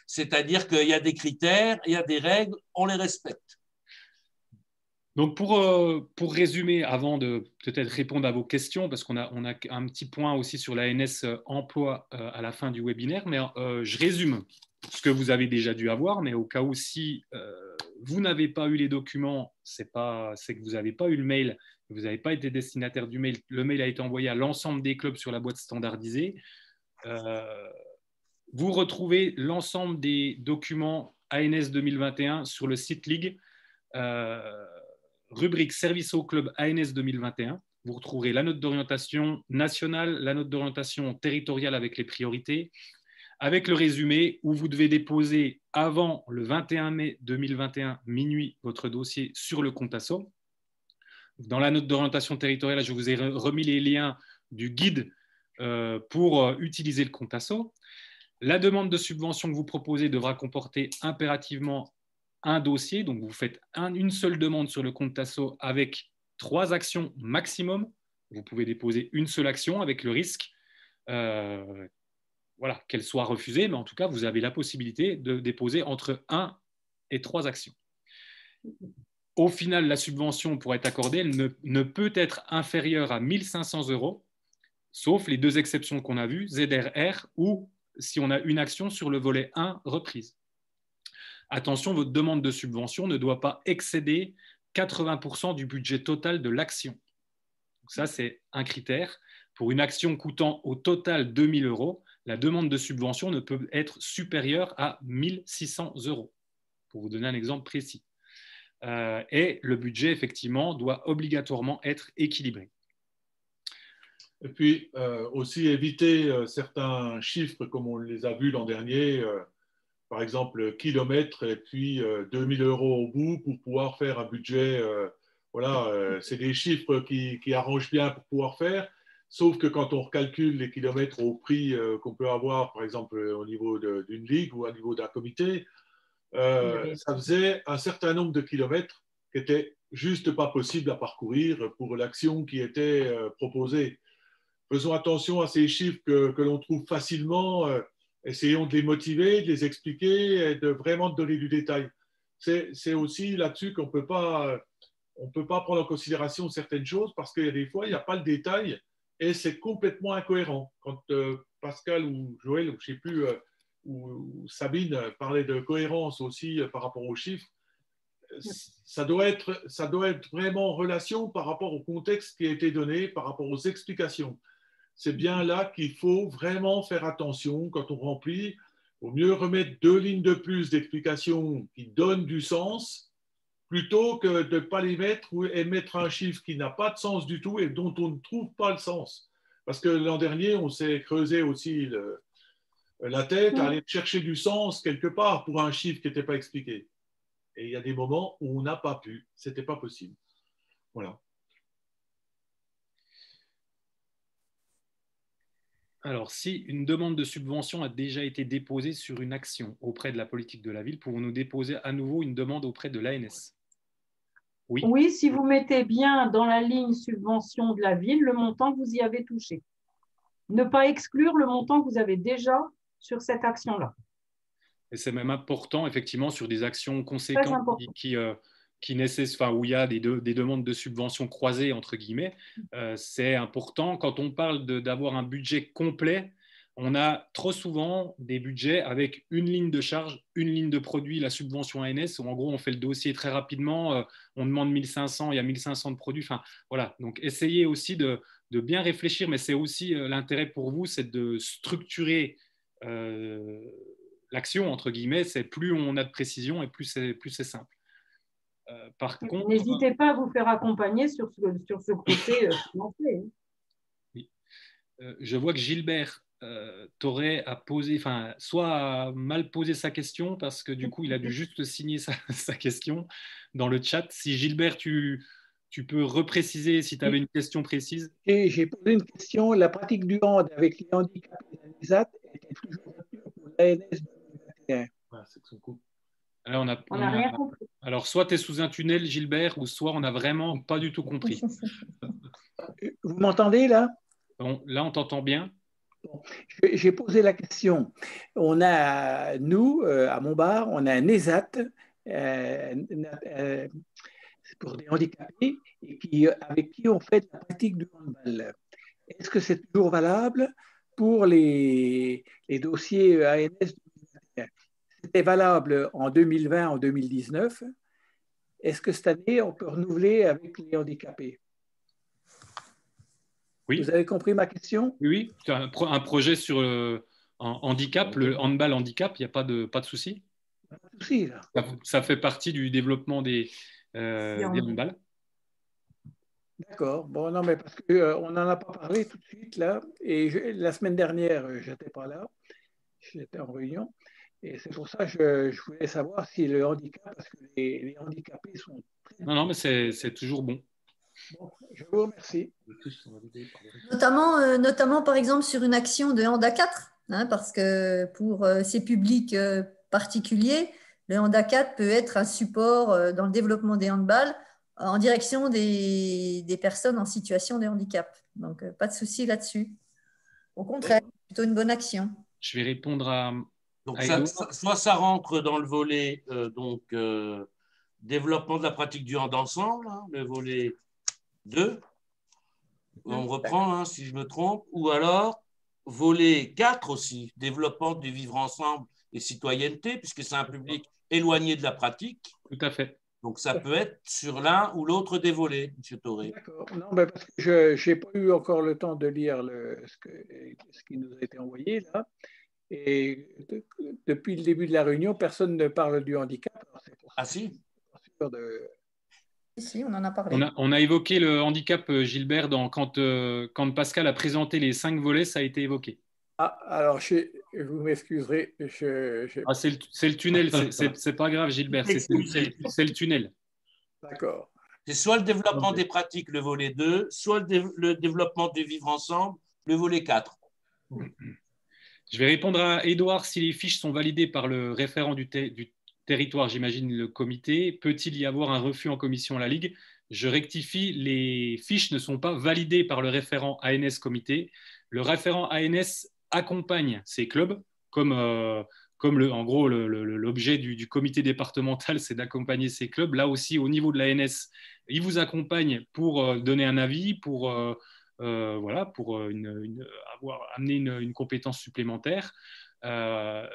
Speaker 3: C'est-à-dire qu'il y a des critères, il y a des règles, on les respecte.
Speaker 2: Donc, pour résumer, avant de peut-être répondre à vos questions, parce qu'on a un petit point aussi sur l'ANS emploi à la fin du webinaire, mais je résume ce que vous avez déjà dû avoir, mais au cas où si vous n'avez pas eu les documents, c'est que vous n'avez pas eu le mail, vous n'avez pas été destinataire du mail. Le mail a été envoyé à l'ensemble des clubs sur la boîte standardisée. Vous retrouvez l'ensemble des documents ANS 2021 sur le site Ligue, rubrique Service au club ANS 2021. Vous retrouverez la note d'orientation nationale, la note d'orientation territoriale avec les priorités, avec le résumé où vous devez déposer avant le 21 mai 2021 minuit votre dossier sur le compte asso. Dans la note d'orientation territoriale, je vous ai remis les liens du guide pour utiliser le compte asso. La demande de subvention que vous proposez devra comporter impérativement un dossier. Donc, vous faites une seule demande sur le compte asso avec 3 actions maximum. Vous pouvez déposer une seule action avec le risque qu'elle soit refusée, mais en tout cas, vous avez la possibilité de déposer entre 1 et 3 actions. Au final, la subvention, pour être accordée, elle ne peut être inférieure à 1 500 €, sauf les 2 exceptions qu'on a vues, ZRR ou si on a une action sur le volet 1 reprise. Attention, votre demande de subvention ne doit pas excéder 80% du budget total de l'action. Donc ça, c'est un critère. Pour une action coûtant au total 2 000 €, la demande de subvention ne peut être supérieure à 1 600 €, pour vous donner un exemple précis. Et le budget, effectivement, doit obligatoirement être équilibré.
Speaker 1: Et puis, aussi éviter certains chiffres, comme on les a vus l'an dernier, par exemple, kilomètres et puis 2 000 € au bout pour pouvoir faire un budget. C'est des chiffres qui arrangent bien pour pouvoir faire, sauf que quand on recalcule les kilomètres au prix qu'on peut avoir, par exemple, au niveau d'une ligue ou au niveau d'un comité, ça faisait un certain nombre de kilomètres qui n'étaient juste pas possibles à parcourir pour l'action qui était proposée. Faisons attention à ces chiffres que l'on trouve facilement. Essayons de les motiver, de les expliquer et de vraiment donner du détail. C'est aussi là-dessus qu'on ne peut pas prendre en considération certaines choses parce qu'il y a des fois, il n'y a pas le détail et c'est complètement incohérent. Quand Pascal ou Joël, ou je ne sais plus, ou Sabine parlait de cohérence aussi par rapport aux chiffres, ça doit être vraiment en relation par rapport au contexte qui a été donné, par rapport aux explications. C'est bien là qu'il faut vraiment faire attention quand on remplit. Il vaut mieux remettre 2 lignes de plus d'explications qui donnent du sens plutôt que de ne pas les mettre et mettre un chiffre qui n'a pas de sens du tout et dont on ne trouve pas le sens. Parce que l'an dernier, on s'est creusé aussi la tête à aller chercher du sens quelque part pour un chiffre qui n'était pas expliqué. Et il y a des moments où on n'a pas pu, ce n'était pas possible. Voilà.
Speaker 2: Alors, si une demande de subvention a déjà été déposée sur une action auprès de la politique de la ville, pouvons-nous déposer à nouveau une demande auprès de l'ANS? Oui.
Speaker 7: Oui, si vous mettez bien dans la ligne subvention de la ville le montant que vous y avez touché. Ne pas exclure le montant que vous avez déjà sur cette action-là.
Speaker 2: Et c'est même important, effectivement, sur des actions conséquentes où il y a des demandes de subventions croisées, entre guillemets. C'est important. Quand on parle d'avoir un budget complet, on a trop souvent des budgets avec une ligne de charge, une ligne de produit, la subvention ANS, où en gros, on fait le dossier très rapidement, on demande 1 500, il y a 1 500 de produits. Enfin, voilà. Donc, essayez aussi de bien réfléchir, mais c'est aussi l'intérêt pour vous, c'est de structurer l'action, entre guillemets. C'est plus on a de précision et plus c'est simple. Par contre,
Speaker 7: n'hésitez pas à vous faire accompagner sur ce côté financier.
Speaker 2: Oui. Je vois que Gilbert t'aurait à poser, soit à mal poser sa question parce que du coup, il a dû juste signer sa question dans le chat. Si Gilbert, tu peux repréciser si tu avais une question précise.
Speaker 9: Et j'ai posé une question. La pratique du hand avec les handicapés et l'ANESAT était toujours retenue pour l'ANS 2021.
Speaker 1: Voilà, c'est son coup.
Speaker 7: Alors, on n'a rien compris.
Speaker 2: Alors, soit tu es sous un tunnel, Gilbert, ou soit on n'a vraiment pas du tout compris.
Speaker 9: Vous m'entendez là?
Speaker 2: Bon, là, on t'entend bien.
Speaker 9: Bon, j'ai posé la question. On a, nous, à Montbard, on a un ESAT pour des handicapés et avec qui on fait la pratique du handball. Est-ce que c'est toujours valable pour les dossiers ANS 2021? C'était valable en 2020, en 2019. Est-ce que cette année, on peut renouveler avec les handicapés?
Speaker 2: Oui.
Speaker 9: Vous avez compris ma question?
Speaker 2: Oui, tu as un projet sur handicap, le handball handicap, il n'y a pas de souci?
Speaker 9: Pas de souci, là.
Speaker 2: Ça fait partie du développement des handballs.
Speaker 9: D'accord. Bon, non, mais parce qu'on n'en a pas parlé tout de suite, là. Et la semaine dernière, je n'étais pas là. J'étais en réunion. Et c'est pour ça que je voulais savoir si le handicap, parce que les handicapés sont très...
Speaker 2: Non, mais c'est toujours bon.
Speaker 9: Bon, je vous remercie.
Speaker 4: Notamment, par exemple, sur une action de Hand à 4, hein, parce que pour ces publics particuliers, le Hand à 4 peut être un support dans le développement des handballs en direction des personnes en situation de handicap. Donc, pas de souci là-dessus. Au contraire, plutôt une bonne action.
Speaker 2: Je vais répondre à
Speaker 3: Donc,
Speaker 2: Edouard.
Speaker 3: soit ça rentre dans le volet développement de la pratique du hand ensemble, hein, le volet 2, on reprend, hein, si je me trompe, ou alors volet 4 aussi, développement du vivre ensemble et citoyenneté, puisque c'est un public éloigné de la pratique.
Speaker 2: Tout à fait.
Speaker 3: Donc, ça peut être sur l'un ou l'autre des volets, M. Toré.
Speaker 9: D'accord. Non, ben parce que je n'ai pas eu encore le temps de lire ce qui nous a été envoyé là. Et depuis le début de la réunion, personne ne parle du handicap.
Speaker 3: Ah si?
Speaker 4: Si, on en a parlé.
Speaker 2: On a évoqué le handicap, Gilbert, quand Pascal a présenté les 5 volets, ça a été évoqué.
Speaker 9: Ah, alors, vous m'excuserez.
Speaker 2: C'est le tunnel, c'est pas grave, Gilbert, c'est le tunnel.
Speaker 9: D'accord.
Speaker 3: C'est soit le développement des pratiques, le volet 2, soit le développement du vivre ensemble, le volet 4.
Speaker 2: Je vais répondre à Edouard. Si les fiches sont validées par le référent du territoire, j'imagine le comité, peut-il y avoir un refus en commission à la Ligue? Je rectifie, les fiches ne sont pas validées par le référent ANS comité. Le référent ANS accompagne ces clubs, comme en gros l'objet du comité départemental, c'est d'accompagner ces clubs. Là aussi, au niveau de l'ANS, il vous accompagne pour donner un avis, pour amener une compétence supplémentaire. On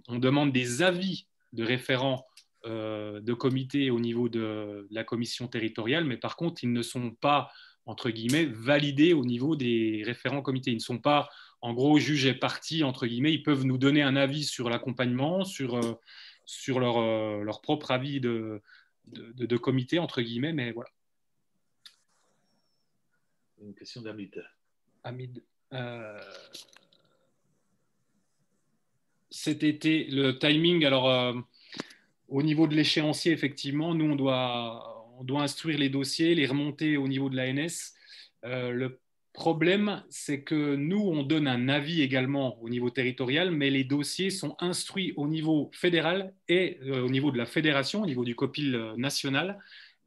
Speaker 2: demande des avis de référents de comité au niveau de la commission territoriale, mais par contre, ils ne sont pas, entre guillemets, validés au niveau des référents comités. Ils ne sont pas, en gros, juges et parties, entre guillemets. Ils peuvent nous donner un avis sur l'accompagnement, sur leur propre avis de comité, entre guillemets, mais voilà.
Speaker 1: Une question d'Hamid.
Speaker 2: Cet été, le timing, alors au niveau de l'échéancier, effectivement, nous, on doit instruire les dossiers, les remonter au niveau de l'ANS. Le problème, c'est que nous, on donne un avis également au niveau territorial, mais les dossiers sont instruits au niveau fédéral et au niveau de la fédération, au niveau du COPIL national,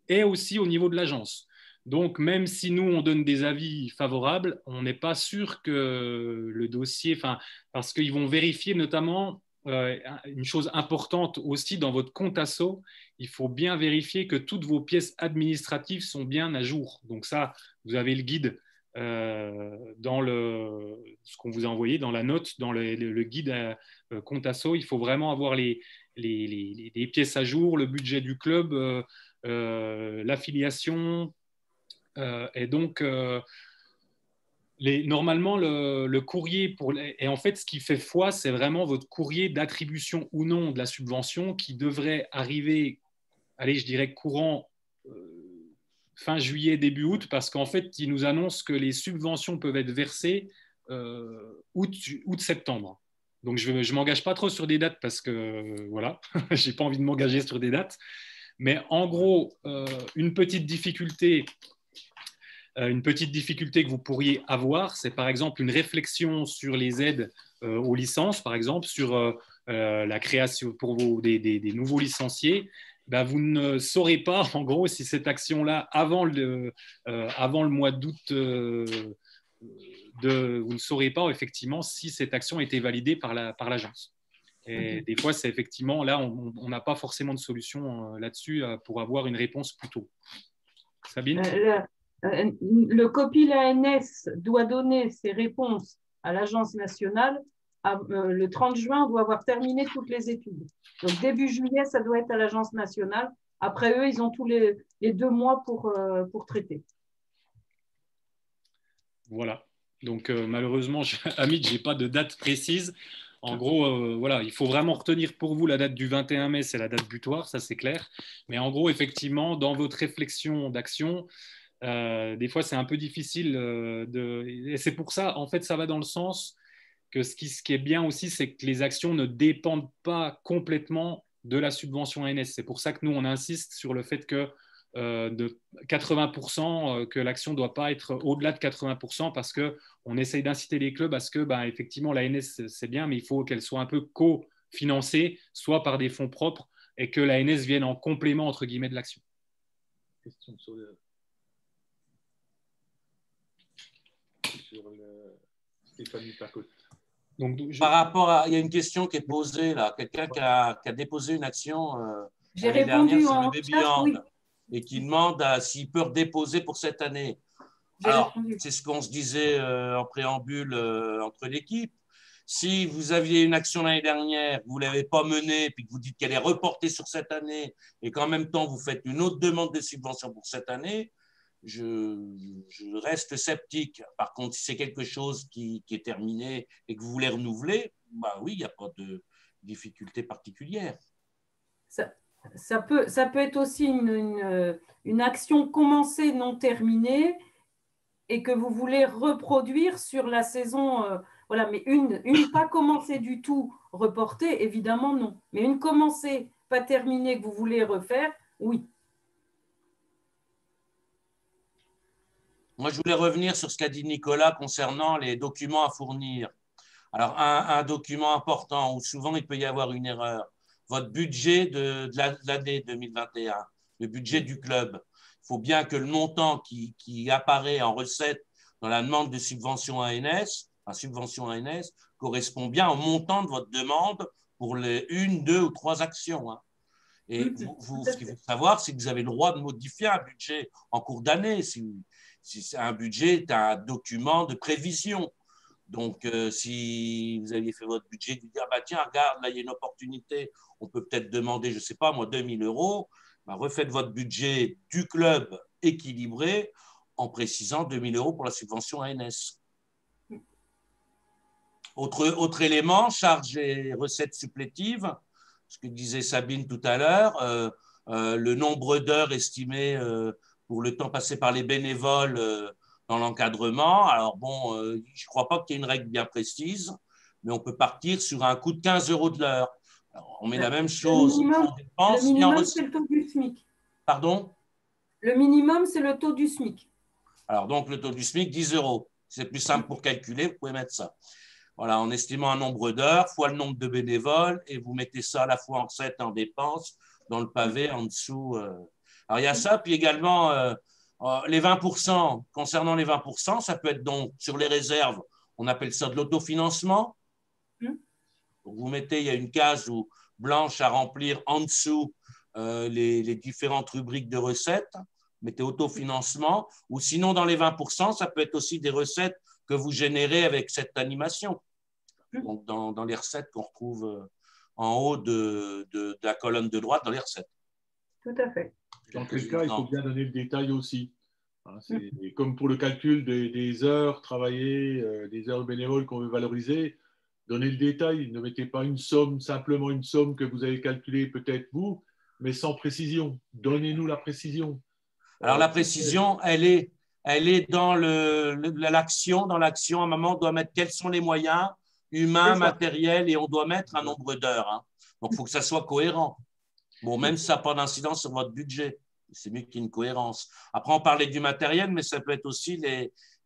Speaker 2: et aussi au niveau de l'agence. Donc, même si nous, on donne des avis favorables, on n'est pas sûr que le dossier, parce qu'ils vont vérifier notamment une chose importante aussi dans votre compte asso, il faut bien vérifier que toutes vos pièces administratives sont bien à jour. Donc ça, vous avez le guide dans ce qu'on vous a envoyé, dans la note, dans le guide compte asso. Il faut vraiment avoir les pièces à jour, le budget du club, l'affiliation. Et donc, normalement, le courrier et en fait, ce qui fait foi, c'est vraiment votre courrier d'attribution ou non de la subvention qui devrait arriver, allez, je dirais courant fin juillet, début août, parce qu'en fait, ils nous annoncent que les subventions peuvent être versées août-septembre. Donc, je ne m'engage pas trop sur des dates parce que, voilà, je n'ai pas envie de m'engager sur des dates. Mais en gros, une petite difficulté que vous pourriez avoir, c'est par exemple une réflexion sur les aides aux licences, par exemple, sur la création pour des nouveaux licenciés. Ben, vous ne saurez pas, en gros, si cette action-là, avant le mois d'août, vous ne saurez pas effectivement si cette action a été validée par l'agence. Et des fois, c'est effectivement, là, on n'a pas forcément de solution là-dessus pour avoir une réponse plus tôt. Sabine ?
Speaker 7: Le COPIL ANS doit donner ses réponses à l'agence nationale. Le 30 juin, on doit avoir terminé toutes les études. Donc, début juillet, ça doit être à l'agence nationale. Après, eux, ils ont tous les 2 mois pour traiter.
Speaker 2: Voilà. Donc, malheureusement, Hamid, je n'ai pas de date précise. En gros, voilà, il faut vraiment retenir pour vous la date du 21 mai, c'est la date butoir, ça c'est clair. Mais en gros, effectivement, dans votre réflexion d'action, des fois c'est un peu difficile et c'est pour ça, en fait, ça va dans le sens que ce qui est bien aussi, c'est que les actions ne dépendent pas complètement de la subvention ANS. C'est pour ça que nous, on insiste sur le fait que de 80%, que l'action ne doit pas être au-delà de 80% parce qu'on essaye d'inciter les clubs à ce que, ben, effectivement, l'ANS, c'est bien, mais il faut qu'elle soit un peu co-financée, soit par des fonds propres, et que l'ANS vienne en complément, entre guillemets, de l'action.
Speaker 1: Question sur Stéphanie Pacotte.
Speaker 3: Donc, par rapport à, il y a une question qui est posée là, quelqu'un qui a déposé une action l'année dernière sur le Baby Hand et qui demande s'il peut redéposer pour cette année. Alors, c'est ce qu'on se disait en préambule entre l'équipe. Si vous aviez une action l'année dernière, vous ne l'avez pas menée, puis que vous dites qu'elle est reportée sur cette année et qu'en même temps vous faites une autre demande de subvention pour cette année, je reste sceptique. Par contre, si c'est quelque chose qui est terminé et que vous voulez renouveler, bah oui, il n'y a pas de difficulté particulière.
Speaker 7: Ça peut être aussi une action commencée, non terminée, et que vous voulez reproduire sur la saison. Voilà, mais une pas commencée du tout, reportée, évidemment non. Mais une commencée, pas terminée, que vous voulez refaire, oui.
Speaker 3: Moi, je voulais revenir sur ce qu'a dit Nicolas concernant les documents à fournir. Alors, un document important où souvent il peut y avoir une erreur, votre budget de l'année 2021, le budget du club. Il faut bien que le montant qui apparaît en recette dans la demande de subvention ANS, correspond bien au montant de votre demande pour les 1, 2 ou 3 actions. Hein. Et ce qu'il faut savoir, c'est que vous avez le droit de modifier un budget en cours d'année. Si c'est un budget, c'est un document de prévision. Donc, si vous aviez fait votre budget, vous dire, bah, tiens, regarde, là, il y a une opportunité, on peut peut-être demander, je ne sais pas, moi, 2 000 €, bah, refaites votre budget du club équilibré en précisant 2 000 € pour la subvention ANS. Autre élément, charges et recettes supplétives, ce que disait Sabine tout à l'heure, le nombre d'heures estimé pour le temps passé par les bénévoles dans l'encadrement. Alors bon, je ne crois pas qu'il y ait une règle bien précise, mais on peut partir sur un coût de 15 € de l'heure. On met la même chose en dépenses.
Speaker 7: Le minimum, c'est le taux du SMIC.
Speaker 3: Pardon?
Speaker 7: Le minimum, c'est le taux du SMIC.
Speaker 3: Alors donc, le taux du SMIC, 10 €. C'est plus simple pour calculer, vous pouvez mettre ça. Voilà, en estimant un nombre d'heures fois le nombre de bénévoles et vous mettez ça à la fois en recettes et en dépenses dans le pavé en dessous. Alors, il y a ça, puis également les 20%. Concernant les 20%, ça peut être donc sur les réserves, on appelle ça de l'autofinancement. Donc, vous mettez, il y a une case blanche à remplir en dessous les différentes rubriques de recettes. Mettez autofinancement. Ou sinon, dans les 20%, ça peut être aussi des recettes que vous générez avec cette animation. Donc, dans les recettes qu'on retrouve en haut de la colonne de droite, dans les recettes.
Speaker 7: Tout à fait.
Speaker 1: Dans quel cas, il faut bien donner le détail aussi. C'est comme pour le calcul des heures travaillées, des heures bénévoles qu'on veut valoriser, donnez le détail. Ne mettez pas une somme, simplement une somme que vous avez calculée peut-être vous, mais sans précision. Donnez-nous la précision.
Speaker 3: Alors, la précision, elle est dans l'action. Dans l'action, à un moment, on doit mettre quels sont les moyens humains, matériels, et on doit mettre un nombre d'heures. Hein. Donc, il faut que ça soit cohérent. Bon, même si ça n'a pas d'incidence sur votre budget, c'est mieux qu'il y ait une cohérence. Après, on parlait du matériel, mais ça peut être aussi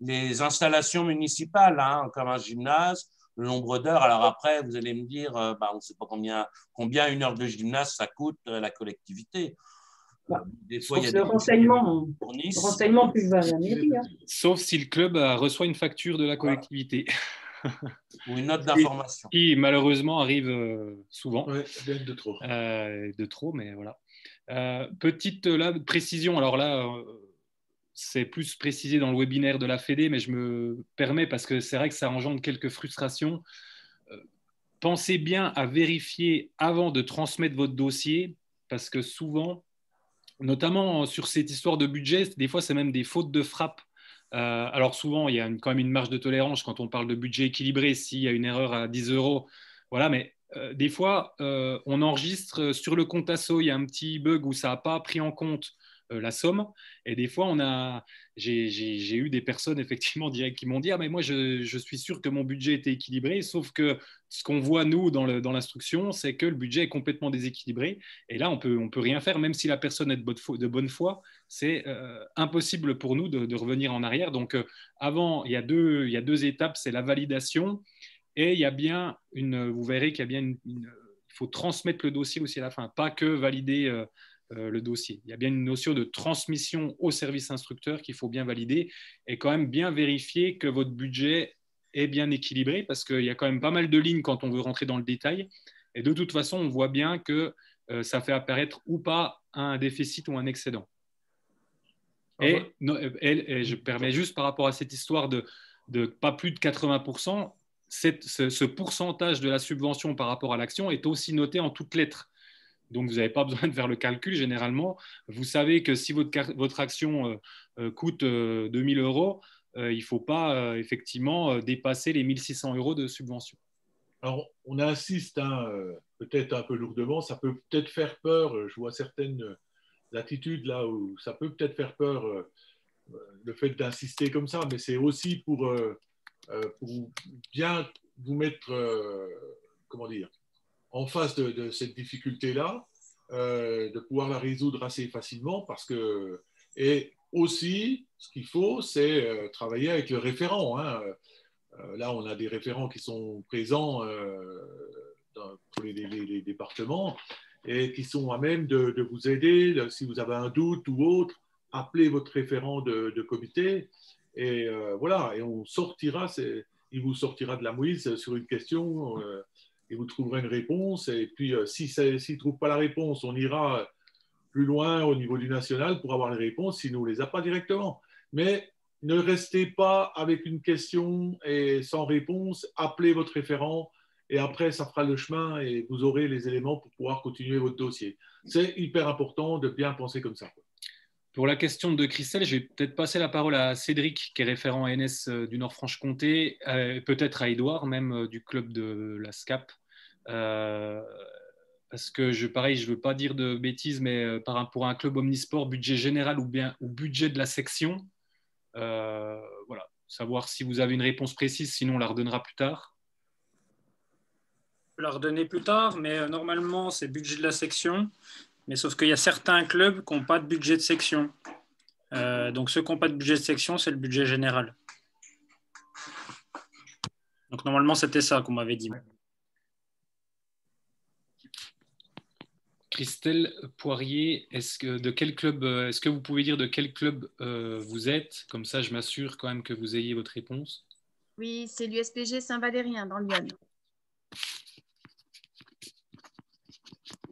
Speaker 3: les installations municipales, hein, comme un gymnase, le nombre d'heures. Alors après, vous allez me dire, on ne sait pas combien une heure de gymnase, ça coûte à la collectivité. Des fois, il y a
Speaker 7: le renseignement plus va à la mairie. Hein.
Speaker 2: Sauf si le club reçoit une facture de la collectivité.
Speaker 3: Ou une note d'information.
Speaker 2: Qui malheureusement arrive souvent.
Speaker 1: Ouais, de trop.
Speaker 2: De trop, mais voilà. Petite précision, alors là, c'est plus précisé dans le webinaire de la Fédé, mais je me permets parce que c'est vrai que ça engendre quelques frustrations. Pensez bien à vérifier avant de transmettre votre dossier, parce que souvent, notamment sur cette histoire de budget, des fois c'est même des fautes de frappe Alors souvent, il y a quand même une marge de tolérance quand on parle de budget équilibré, s'il y a une erreur à 10 euros. Voilà, mais des fois, on enregistre sur le compte asso, il y a un petit bug où ça n'a pas pris en compte la somme. Et des fois, j'ai eu des personnes effectivement directes qui m'ont dit « Ah, mais moi, je suis sûr que mon budget était équilibré, sauf que ce qu'on voit, nous, dans l'instruction, c'est que le budget est complètement déséquilibré. Et là, on peut rien faire, même si la personne est de bonne foi, c'est impossible pour nous de revenir en arrière. Donc, avant, il y a deux étapes, c'est la validation. Et il y a bien vous verrez qu'il y a bien il faut transmettre le dossier aussi à la fin, pas que valider le dossier. Il y a bien une notion de transmission au service instructeur qu'il faut bien valider et quand même bien vérifier que votre budget est bien équilibré parce qu'il y a quand même pas mal de lignes quand on veut rentrer dans le détail. Et de toute façon, on voit bien que ça fait apparaître ou pas un déficit ou un excédent. Et je permets juste par rapport à cette histoire de pas plus de 80%, ce pourcentage de la subvention par rapport à l'action est aussi noté en toutes lettres. Donc, vous n'avez pas besoin de faire le calcul généralement. Vous savez que si votre action coûte 2000 euros, il ne faut pas effectivement dépasser les 1600 euros de subvention.
Speaker 1: Alors, on insiste peut-être un peu lourdement, ça peut peut-être faire peur. Je vois certaines attitudes là où ça peut peut-être faire peur le fait d'insister comme ça, mais c'est aussi pour bien vous mettre comment dire, en face de cette difficulté-là, de pouvoir la résoudre assez facilement parce que, et aussi, ce qu'il faut, c'est travailler avec le référent. Là, on a des référents qui sont présents pour les départements et qui sont à même de vous aider. Si vous avez un doute ou autre, appelez votre référent de comité et voilà, et il vous sortira de la mouise sur une question et vous trouverez une réponse. Et puis, s'il ne trouve pas la réponse, on ira plus loin au niveau du national pour avoir les réponses s'il ne nous les a pas directement. Mais ne restez pas avec une question et sans réponse. Appelez votre référent et après, ça fera le chemin et vous aurez les éléments pour pouvoir continuer votre dossier. C'est hyper important de bien penser comme ça.
Speaker 2: Pour la question de Christelle, je vais peut-être passer la parole à Cédric, qui est référent ANS du Nord-Franche-Comté, peut-être à Édouard, même du club de la SCAP. Parce que, pareil, je ne veux pas dire de bêtises, mais pour un club omnisport, budget général ou budget de la section, voilà, savoir si vous avez une réponse précise, sinon on la redonnera plus tard.
Speaker 6: Je vais la redonner plus tard, mais normalement, c'est budget de la section. Mais sauf qu'il y a certains clubs qui n'ont pas de budget de section. Donc, ceux qui n'ont pas de budget de section, c'est le budget général. Donc, normalement, c'était ça qu'on m'avait dit.
Speaker 2: Christelle Poirier, de quel club, est-ce que vous pouvez dire de quel club vous êtes? Comme ça, je m'assure quand même que vous ayez votre réponse.
Speaker 10: Oui, c'est l'USPG Saint-Valérien dans l'Yonne.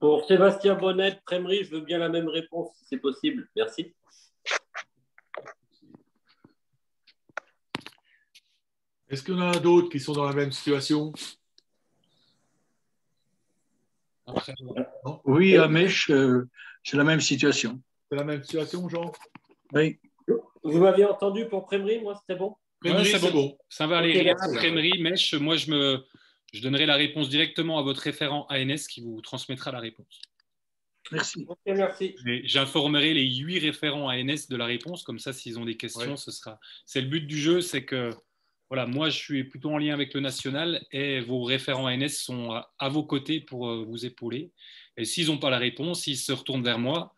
Speaker 5: Pour Sébastien Bonnet, Prémery, je veux bien la même réponse si c'est possible. Merci.
Speaker 1: Est-ce qu'il y en a d'autres qui sont dans la même situation?
Speaker 9: Oui, à Mèche, c'est la même situation.
Speaker 1: C'est la même situation, Jean?
Speaker 9: Oui.
Speaker 5: Vous m'aviez entendu pour Prémery, moi, c'était bon?
Speaker 1: Prémery, c'est bon.
Speaker 2: Saint-Valérien, Prémery, Mèche, moi, je donnerai la réponse directement à votre référent ANS qui vous transmettra la réponse.
Speaker 9: Merci.
Speaker 5: Okay, merci.
Speaker 2: J'informerai les 8 référents ANS de la réponse, comme ça, s'ils ont des questions, c'est le but du jeu, c'est que voilà, moi, je suis plutôt en lien avec le national et vos référents ANS sont à vos côtés pour vous épauler. Et s'ils n'ont pas la réponse, ils se retournent vers moi.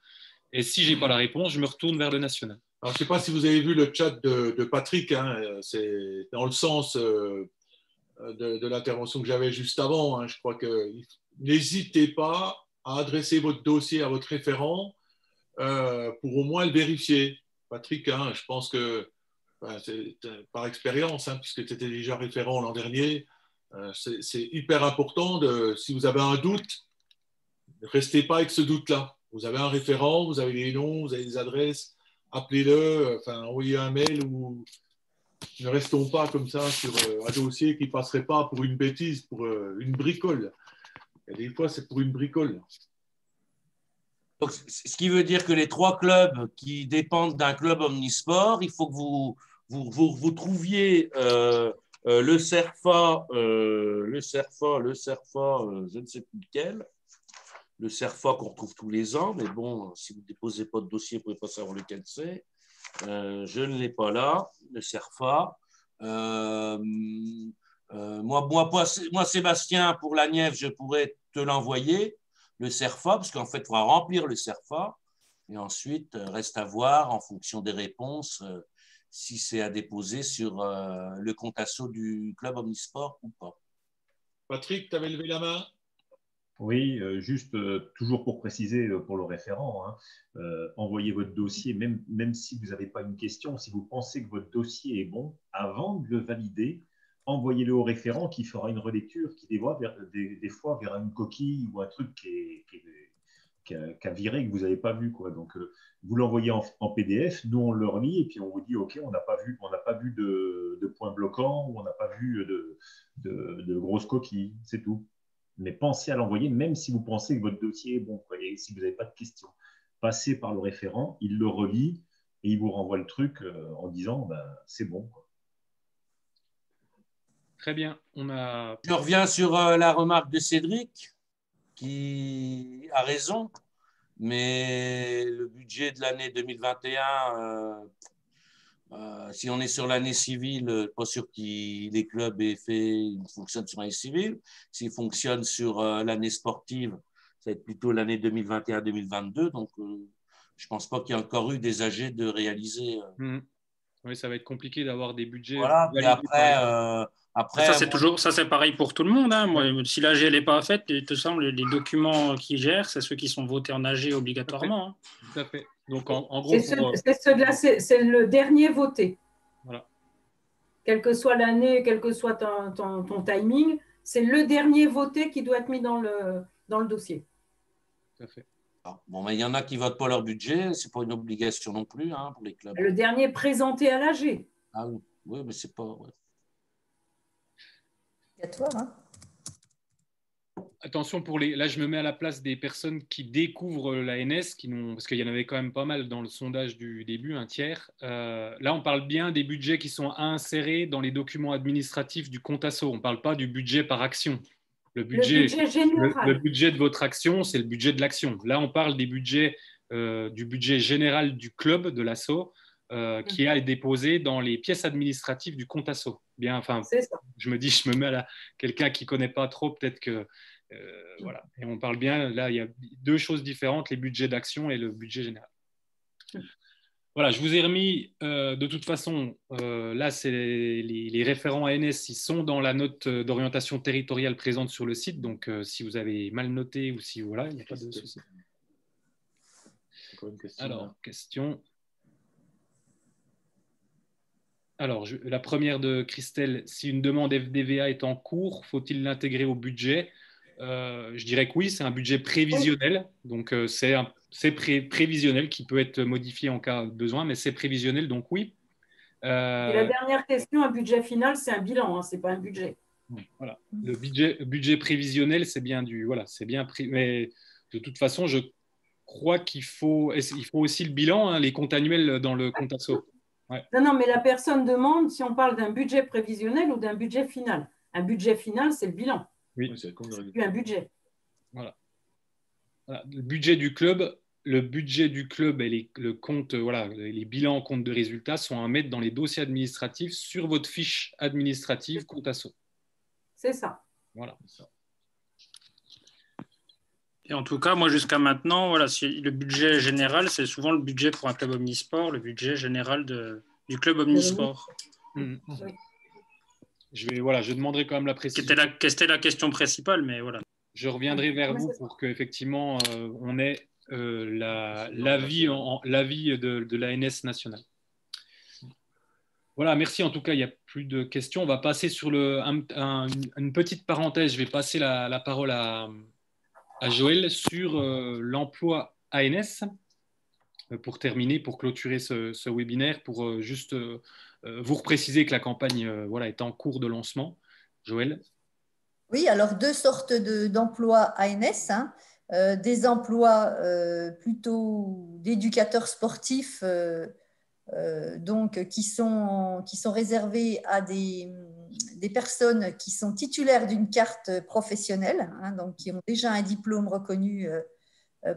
Speaker 2: Et si je n'ai pas la réponse, je me retourne vers le national.
Speaker 1: Alors, je ne sais pas si vous avez vu le chat de Patrick, c'est dans le sens de l'intervention que j'avais juste avant. Je crois que n'hésitez pas à adresser votre dossier à votre référent pour au moins le vérifier. Patrick, je pense que c'est par expérience, puisque tu étais déjà référent l'an dernier, c'est hyper important. Si vous avez un doute, ne restez pas avec ce doute-là. Vous avez un référent, vous avez les noms, vous avez les adresses, appelez-le, envoyez un mail ou ne restons pas comme ça sur un dossier qui ne passerait pas pour une bêtise, pour une bricole. Et des fois, c'est pour une bricole.
Speaker 3: Donc, ce qui veut dire que les 3 clubs qui dépendent d'un club omnisport, il faut que vous trouviez le CERFA, je ne sais plus lequel, le CERFA qu'on retrouve tous les ans, mais bon, si vous ne déposez pas de dossier, vous ne pouvez pas savoir lequel c'est. Je ne l'ai pas là, le CERFA. Moi, Sébastien, pour la Nièvre, je pourrais te l'envoyer, le CERFA, parce qu'en fait, il faudra remplir le CERFA. Et ensuite, reste à voir, en fonction des réponses, si c'est à déposer sur le compte asso du club Omnisport ou pas.
Speaker 1: Patrick, tu avais levé la main?
Speaker 11: Oui, juste toujours pour préciser pour le référent, hein, envoyez votre dossier, même si vous n'avez pas une question, si vous pensez que votre dossier est bon, avant de le valider, envoyez-le au référent qui fera une relecture, qui des fois verra une coquille ou un truc qui a viré que vous n'avez pas vu, quoi. Donc, vous l'envoyez en PDF, nous on le relit et puis on vous dit ok, on n'a pas vu de points bloquants ou on n'a pas vu de grosses coquilles, c'est tout. Mais pensez à l'envoyer, même si vous pensez que votre dossier est bon, quoi, et si vous n'avez pas de questions. Passez par le référent, il le relit et il vous renvoie le truc en disant c'est bon, quoi.
Speaker 2: Très bien.
Speaker 3: Je reviens sur la remarque de Cédric, qui a raison, mais le budget de l'année 2021, si on est sur l'année civile, pas sûr que les clubs fonctionnent sur l'année civile. S'ils fonctionnent sur l'année sportive, ça va être plutôt l'année 2021-2022. Donc, je ne pense pas qu'il y ait encore eu des AG de réaliser.
Speaker 2: Oui, ça va être compliqué d'avoir des budgets.
Speaker 3: Voilà, mais après,
Speaker 6: ça, c'est pareil pour tout le monde. Hein. Moi, si l'AG n'est pas faite, il te semble les documents qui gèrent, c'est ceux qui sont votés en AG obligatoirement. Hein.
Speaker 2: Tout à fait. Donc, en gros,
Speaker 7: c'est le dernier voté.
Speaker 2: Voilà.
Speaker 7: Quelle que soit l'année, quel que soit ton timing, c'est le dernier voté qui doit être mis dans le dossier.
Speaker 2: Tout à fait.
Speaker 3: Bon, mais il y en a qui ne votent pas leur budget, ce n'est pas une obligation non plus, hein, pour les clubs.
Speaker 7: Le dernier présenté à l'AG.
Speaker 3: Ah oui, oui, mais c'est pas. Ouais.
Speaker 4: Obligatoire, hein.
Speaker 2: Attention là, je me mets à la place des personnes qui découvrent l'ANS, parce qu'il y en avait quand même pas mal dans le sondage du début, un tiers. Là, on parle bien des budgets qui sont insérés dans les documents administratifs du compte asso. On ne parle pas du budget par action. Le budget général. Le budget de votre action, c'est le budget de l'action. Là, on parle du budget général du club, de l'asso, qui est déposé dans les pièces administratives du compte asso. Bien, enfin, je me mets à quelqu'un qui ne connaît pas trop, peut-être que voilà. Et on parle bien, là, il y a deux choses différentes, les budgets d'action et le budget général. Voilà, je vous ai remis, de toute façon, là, c'est les référents ANS, ils sont dans la note d'orientation territoriale présente sur le site, donc si vous avez mal noté ou si, voilà, il n'y a pas de souci. Alors, question. Alors, la première de Christelle, si une demande FDVA est en cours, faut-il l'intégrer au budget? Je dirais que oui, c'est un budget prévisionnel, donc c'est prévisionnel qui peut être modifié en cas de besoin, mais c'est prévisionnel, donc oui.
Speaker 7: Et la dernière question, un budget final, c'est un bilan, hein, ce n'est pas un budget.
Speaker 2: Voilà. Le budget prévisionnel, c'est bien mais de toute façon, je crois qu'il faut aussi le bilan, hein, les comptes annuels dans le compte asso. Ouais.
Speaker 7: Non, mais la personne demande si on parle d'un budget prévisionnel ou d'un budget final. Un budget final, c'est le bilan.
Speaker 2: Oui,
Speaker 7: c'est plus un budget.
Speaker 2: Voilà. Le budget du club et le compte, voilà, les bilans en compte de résultats sont à mettre dans les dossiers administratifs sur votre fiche administrative compte asso.
Speaker 7: C'est ça.
Speaker 2: Voilà.
Speaker 6: Et en tout cas, moi, jusqu'à maintenant, voilà, le budget général, c'est souvent le budget pour un club omnisport, le budget général du club omnisport.
Speaker 2: Oui. Je demanderai quand même la précision.
Speaker 6: C'était la question principale, mais voilà.
Speaker 2: Je reviendrai vers vous pour qu'effectivement, on ait l'avis de l'ANS nationale. Voilà, merci. En tout cas, il n'y a plus de questions. On va passer sur une petite parenthèse. Je vais passer la parole à Joël sur l'emploi ANS pour terminer, pour clôturer ce webinaire, pour juste vous repréciser que la campagne est en cours de lancement. Joël?
Speaker 4: Oui, alors deux sortes d'emplois ANS, hein. Des emplois plutôt d'éducateurs sportifs donc, qui sont réservés à des personnes qui sont titulaires d'une carte professionnelle, hein, donc qui ont déjà un diplôme reconnu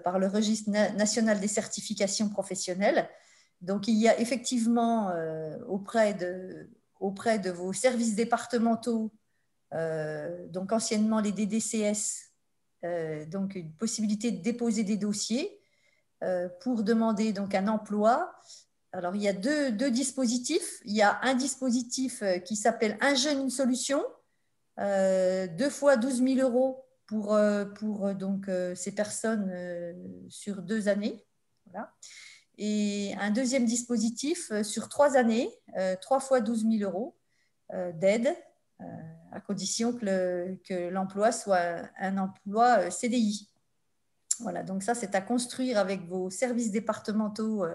Speaker 4: par le registre national des certifications professionnelles. Donc, il y a effectivement auprès de vos services départementaux, donc anciennement les DDCS, donc une possibilité de déposer des dossiers pour demander donc un emploi. Alors, il y a deux dispositifs. Il y a un dispositif qui s'appelle Un jeune, une solution, 2 fois 12 000 euros pour donc, ces personnes sur 2 années. Voilà. Et un deuxième dispositif sur 3 années, 3 fois 12 000 euros d'aide, à condition que l'emploi soit un emploi CDI. Voilà, donc ça, c'est à construire avec vos services départementaux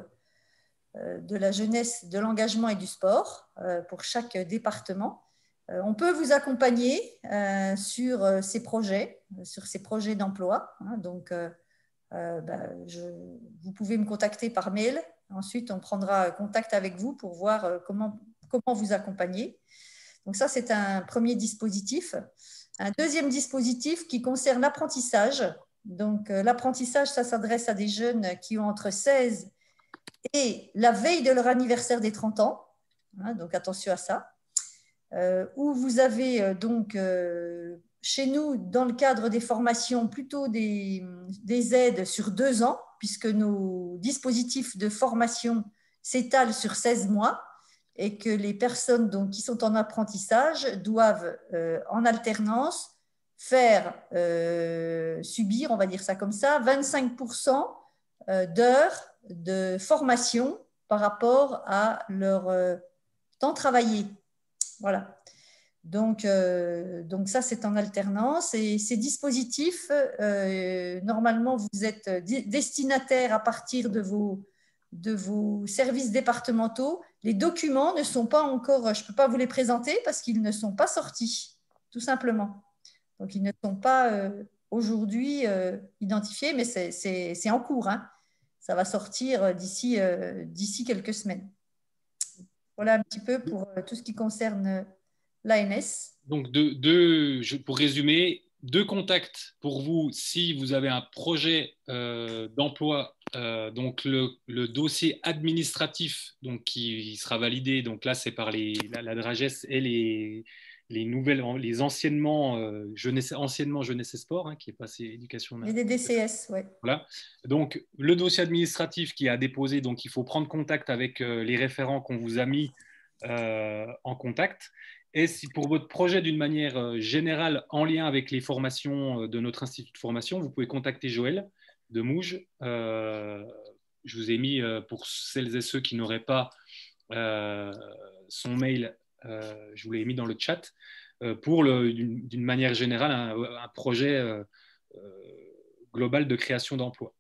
Speaker 4: de la jeunesse, de l'engagement et du sport pour chaque département. On peut vous accompagner sur ces projets d'emploi. Hein, donc, vous pouvez me contacter par mail. Ensuite, on prendra contact avec vous pour voir comment vous accompagner. Donc ça, c'est un premier dispositif. Un deuxième dispositif qui concerne l'apprentissage. Donc, l'apprentissage, ça s'adresse à des jeunes qui ont entre 16 et la veille de leur anniversaire des 30 ans. Hein, donc, attention à ça. Où vous avez donc chez nous, dans le cadre des formations, plutôt des aides sur 2 ans, puisque nos dispositifs de formation s'étalent sur 16 mois et que les personnes donc, qui sont en apprentissage doivent, en alternance, faire subir, on va dire ça comme ça, 25% d'heures de formation par rapport à leur temps travaillé. Voilà. Donc ça, c'est en alternance. Et ces dispositifs, normalement, vous êtes destinataire à partir de vos services départementaux. Les documents ne sont pas encore, je ne peux pas vous les présenter parce qu'ils ne sont pas sortis, tout simplement. Donc, ils ne sont pas aujourd'hui identifiés, mais c'est en cours. Hein. Ça va sortir d'ici quelques semaines. Voilà un petit peu pour tout ce qui concerne l'ANS.
Speaker 2: Donc, pour résumer, 2 contacts pour vous si vous avez un projet d'emploi. Donc, le dossier administratif donc, qui sera validé. Donc là, c'est par la DRAGES et les anciennement Jeunesse et Sport, hein, qui est passé éducation.
Speaker 4: Et des DCS, oui.
Speaker 2: Voilà. Donc, le dossier administratif qui a déposé, donc il faut prendre contact avec les référents qu'on vous a mis en contact. Et si pour votre projet d'une manière générale en lien avec les formations de notre institut de formation, vous pouvez contacter Joël de Mouge. Je vous ai mis, pour celles et ceux qui n'auraient pas son mail, je vous l'ai mis dans le chat, pour d'une manière générale un projet global de création d'emplois.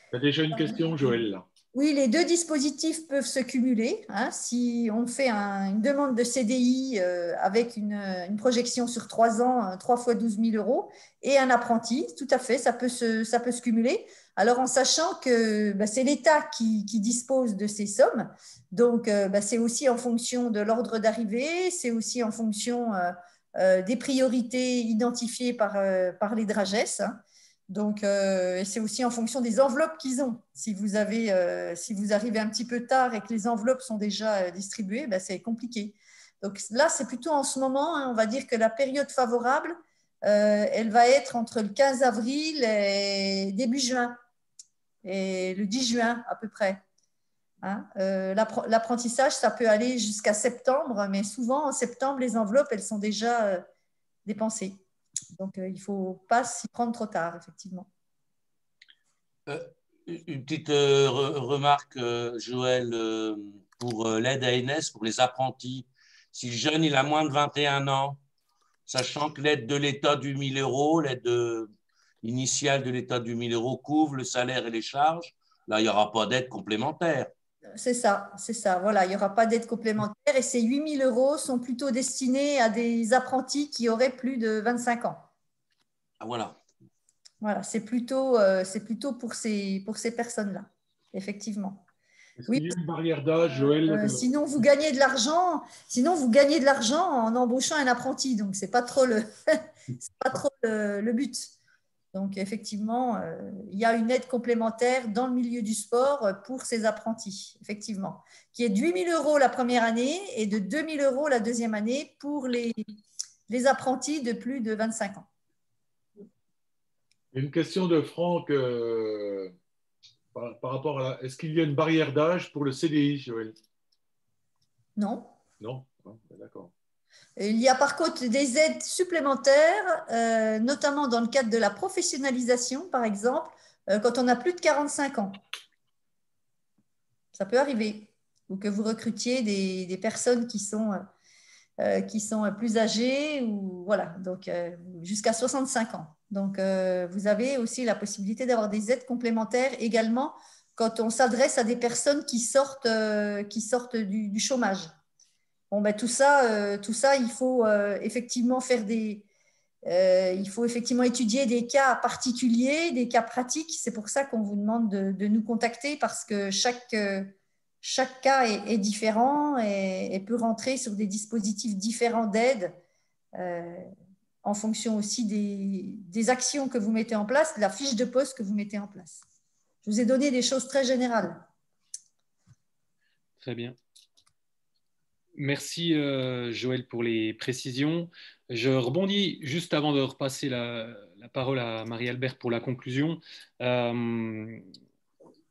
Speaker 1: Tu as déjà une question, Joël?
Speaker 4: Oui, les 2 dispositifs peuvent se cumuler. Hein, si on fait une demande de CDI avec une projection sur 3 ans, 3 fois 12 000 euros, et un apprenti, tout à fait, ça peut se cumuler. Alors, en sachant que c'est l'État qui dispose de ces sommes, donc c'est aussi en fonction de l'ordre d'arrivée, c'est aussi en fonction des priorités identifiées par les DRAGES. Hein. Donc, c'est aussi en fonction des enveloppes qu'ils ont. Si vous arrivez un petit peu tard et que les enveloppes sont déjà distribuées, c'est compliqué. Donc là, c'est plutôt en ce moment, hein, on va dire que la période favorable, elle va être entre le 15 avril et début juin, et le 10 juin à peu près. Hein. L'apprentissage, ça peut aller jusqu'à septembre, mais souvent en septembre, les enveloppes, elles sont déjà dépensées. Donc, il ne faut pas s'y prendre trop tard, effectivement.
Speaker 3: Une petite remarque, Joël, pour l'aide ANS, pour les apprentis. Si le jeune il a moins de 21 ans, sachant que l'aide de l'État du 1 000 euros, l'aide initiale de l'État du 1 000 euros couvre le salaire et les charges, là, il n'y aura pas d'aide complémentaire.
Speaker 4: C'est ça. Voilà, il n'y aura pas d'aide complémentaire et ces 8 000 euros sont plutôt destinés à des apprentis qui auraient plus de 25 ans.
Speaker 3: Ah, voilà.
Speaker 4: Voilà, c'est plutôt pour ces personnes-là, effectivement.
Speaker 1: Est-ce qu'il y a une barrière d'âge, Joël?
Speaker 4: Sinon, vous gagnez de l'argent. Sinon, vous gagnez de l'argent en embauchant un apprenti. Donc, c'est pas trop c'est pas trop le but. Donc, effectivement, il y a une aide complémentaire dans le milieu du sport pour ces apprentis, effectivement, qui est de 8 000 € la première année et de 2 000 € la deuxième année pour les apprentis de plus de 25 ans.
Speaker 1: Une question de Franck par rapport à est-ce qu'il y a une barrière d'âge pour le CDI, Joël?
Speaker 4: Non.
Speaker 1: Non, d'accord.
Speaker 4: Il y a par contre des aides supplémentaires, notamment dans le cadre de la professionnalisation, par exemple, quand on a plus de 45 ans. Ça peut arriver. Ou que vous recrutiez des personnes qui sont plus âgées, ou voilà, donc jusqu'à 65 ans. Donc, vous avez aussi la possibilité d'avoir des aides complémentaires également quand on s'adresse à des personnes qui sortent du chômage. Bon, ben, tout ça, il faut effectivement il faut effectivement étudier des cas particuliers, des cas pratiques. C'est pour ça qu'on vous demande de nous contacter, parce que chaque cas est différent et peut rentrer sur des dispositifs différents d'aide en fonction aussi des actions que vous mettez en place, de la fiche de poste que vous mettez en place. Je vous ai donné des choses très générales.
Speaker 2: Très bien. Merci Joël pour les précisions. Je rebondis juste avant de repasser la parole à Marie-Albert pour la conclusion.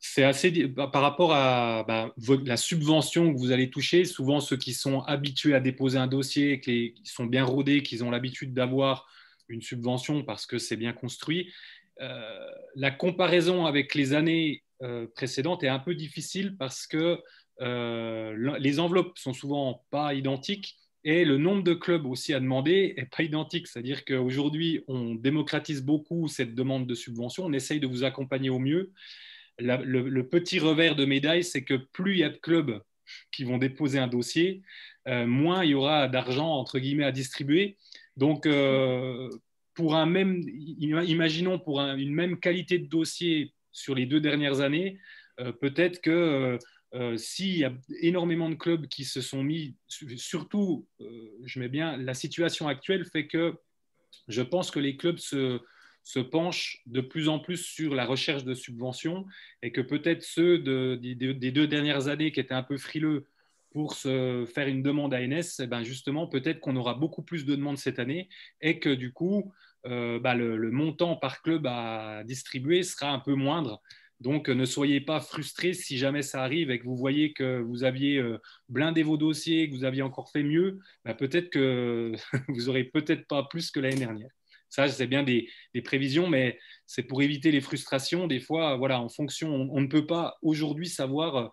Speaker 2: C'est assez par rapport à la subvention que vous allez toucher. Souvent, ceux qui sont habitués à déposer un dossier, qui sont bien rodés, qui ont l'habitude d'avoir une subvention parce que c'est bien construit, la comparaison avec les années précédentes est un peu difficile parce que les enveloppes sont souvent pas identiques et le nombre de clubs aussi à demander n'est pas identique. C'est-à-dire qu'aujourd'hui, on démocratise beaucoup cette demande de subvention, on essaye de vous accompagner au mieux. Le petit revers de médaille, c'est que plus il y a de clubs qui vont déposer un dossier, moins il y aura d'argent entre guillemets à distribuer. Donc, imaginons pour une même qualité de dossier sur les 2 dernières années, peut-être que s'il y a énormément de clubs qui se sont mis, surtout, je mets bien, la situation actuelle fait que je pense que les clubs se penchent de plus en plus sur la recherche de subventions et que peut-être ceux des 2 dernières années qui étaient un peu frileux pour se faire une demande ANS, eh ben justement, peut-être qu'on aura beaucoup plus de demandes cette année et que du coup, le montant par club à distribuer sera un peu moindre. Donc, ne soyez pas frustrés si jamais ça arrive et que vous voyez que vous aviez blindé vos dossiers, que vous aviez encore fait mieux, peut-être que vous n'aurez peut-être pas plus que l'année dernière. Ça, c'est bien des prévisions, mais c'est pour éviter les frustrations. Des fois, voilà, en fonction, on ne peut pas aujourd'hui savoir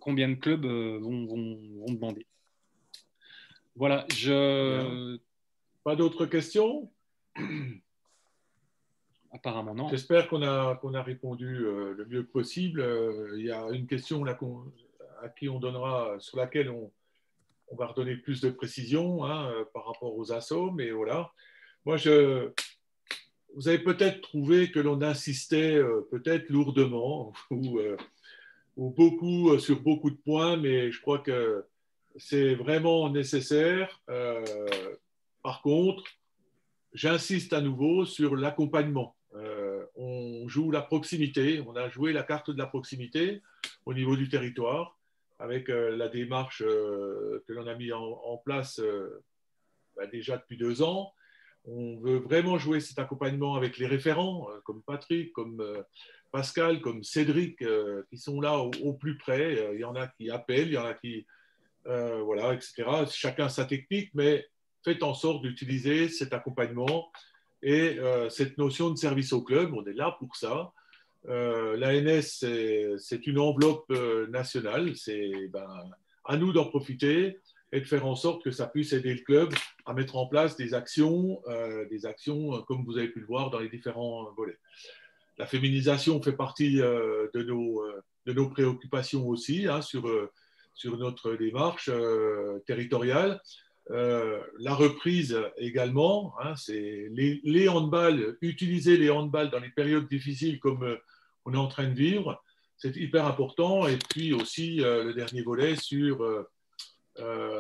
Speaker 2: combien de clubs vont demander. Voilà,
Speaker 1: Pas d'autres questions?
Speaker 2: Apparemment, non.
Speaker 1: J'espère qu'on a répondu le mieux possible. Il y a une question là à qui on donnera, sur laquelle on va redonner plus de précision par rapport aux assos, mais voilà. Moi, vous avez peut-être trouvé que l'on insistait peut-être lourdement ou beaucoup sur beaucoup de points, mais je crois que c'est vraiment nécessaire. Par contre, j'insiste à nouveau sur l'accompagnement. On joue la proximité, on a joué la carte de la proximité au niveau du territoire avec la démarche que l'on a mis en place déjà depuis 2 ans. On veut vraiment jouer cet accompagnement avec les référents comme Patrick, comme Pascal, comme Cédric qui sont là au plus près. Il y en a qui appellent, il y en a qui voilà, etc. Chacun sa technique, mais faites en sorte d'utiliser cet accompagnement et cette notion de service au club. On est là pour ça. L'ANS, c'est une enveloppe nationale. C'est à nous d'en profiter et de faire en sorte que ça puisse aider le club à mettre en place des actions comme vous avez pu le voir dans les différents volets. La féminisation fait partie de nos préoccupations aussi sur notre démarche territoriale. La reprise également, c'est les handballs, utiliser les handballs dans les périodes difficiles comme on est en train de vivre, c'est hyper important. Et puis aussi le dernier volet sur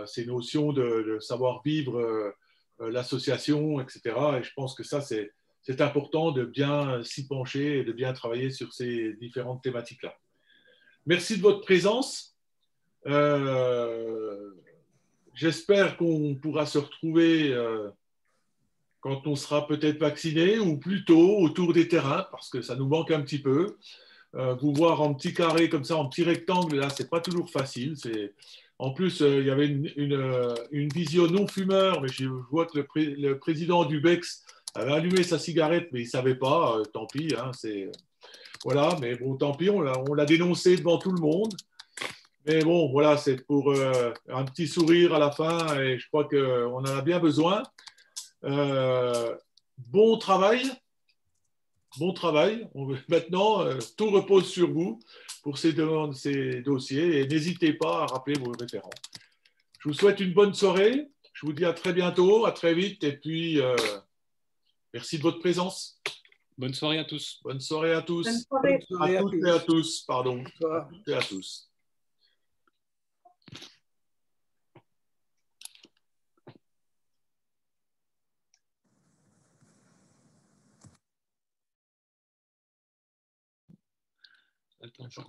Speaker 1: ces notions de savoir-vivre, l'association, etc. Et je pense que ça, c'est important de bien s'y pencher et de bien travailler sur ces différentes thématiques-là. Merci de votre présence. J'espère qu'on pourra se retrouver quand on sera peut-être vacciné ou plutôt autour des terrains, parce que ça nous manque un petit peu. Vous voir en petit carré comme ça, en petit rectangle, là, c'est pas toujours facile. En plus, il y avait une visio non-fumeur, mais je vois que le président du BEX avait allumé sa cigarette, mais il ne savait pas. Tant pis, hein, voilà, mais bon, tant pis, on l'a dénoncé devant tout le monde. Mais bon, voilà, c'est pour un petit sourire à la fin, et je crois qu'on en a bien besoin. Bon travail. Bon travail. Maintenant, tout repose sur vous pour ces dossiers, et n'hésitez pas à rappeler vos référents. Je vous souhaite une bonne soirée. Je vous dis à très bientôt, à très vite, et puis merci de votre présence.
Speaker 2: Bonne soirée à tous.
Speaker 1: Bonne soirée à tous.
Speaker 7: Bonne soirée.
Speaker 1: À toutes et à tous, pardon. À toutes et à tous. Attends, je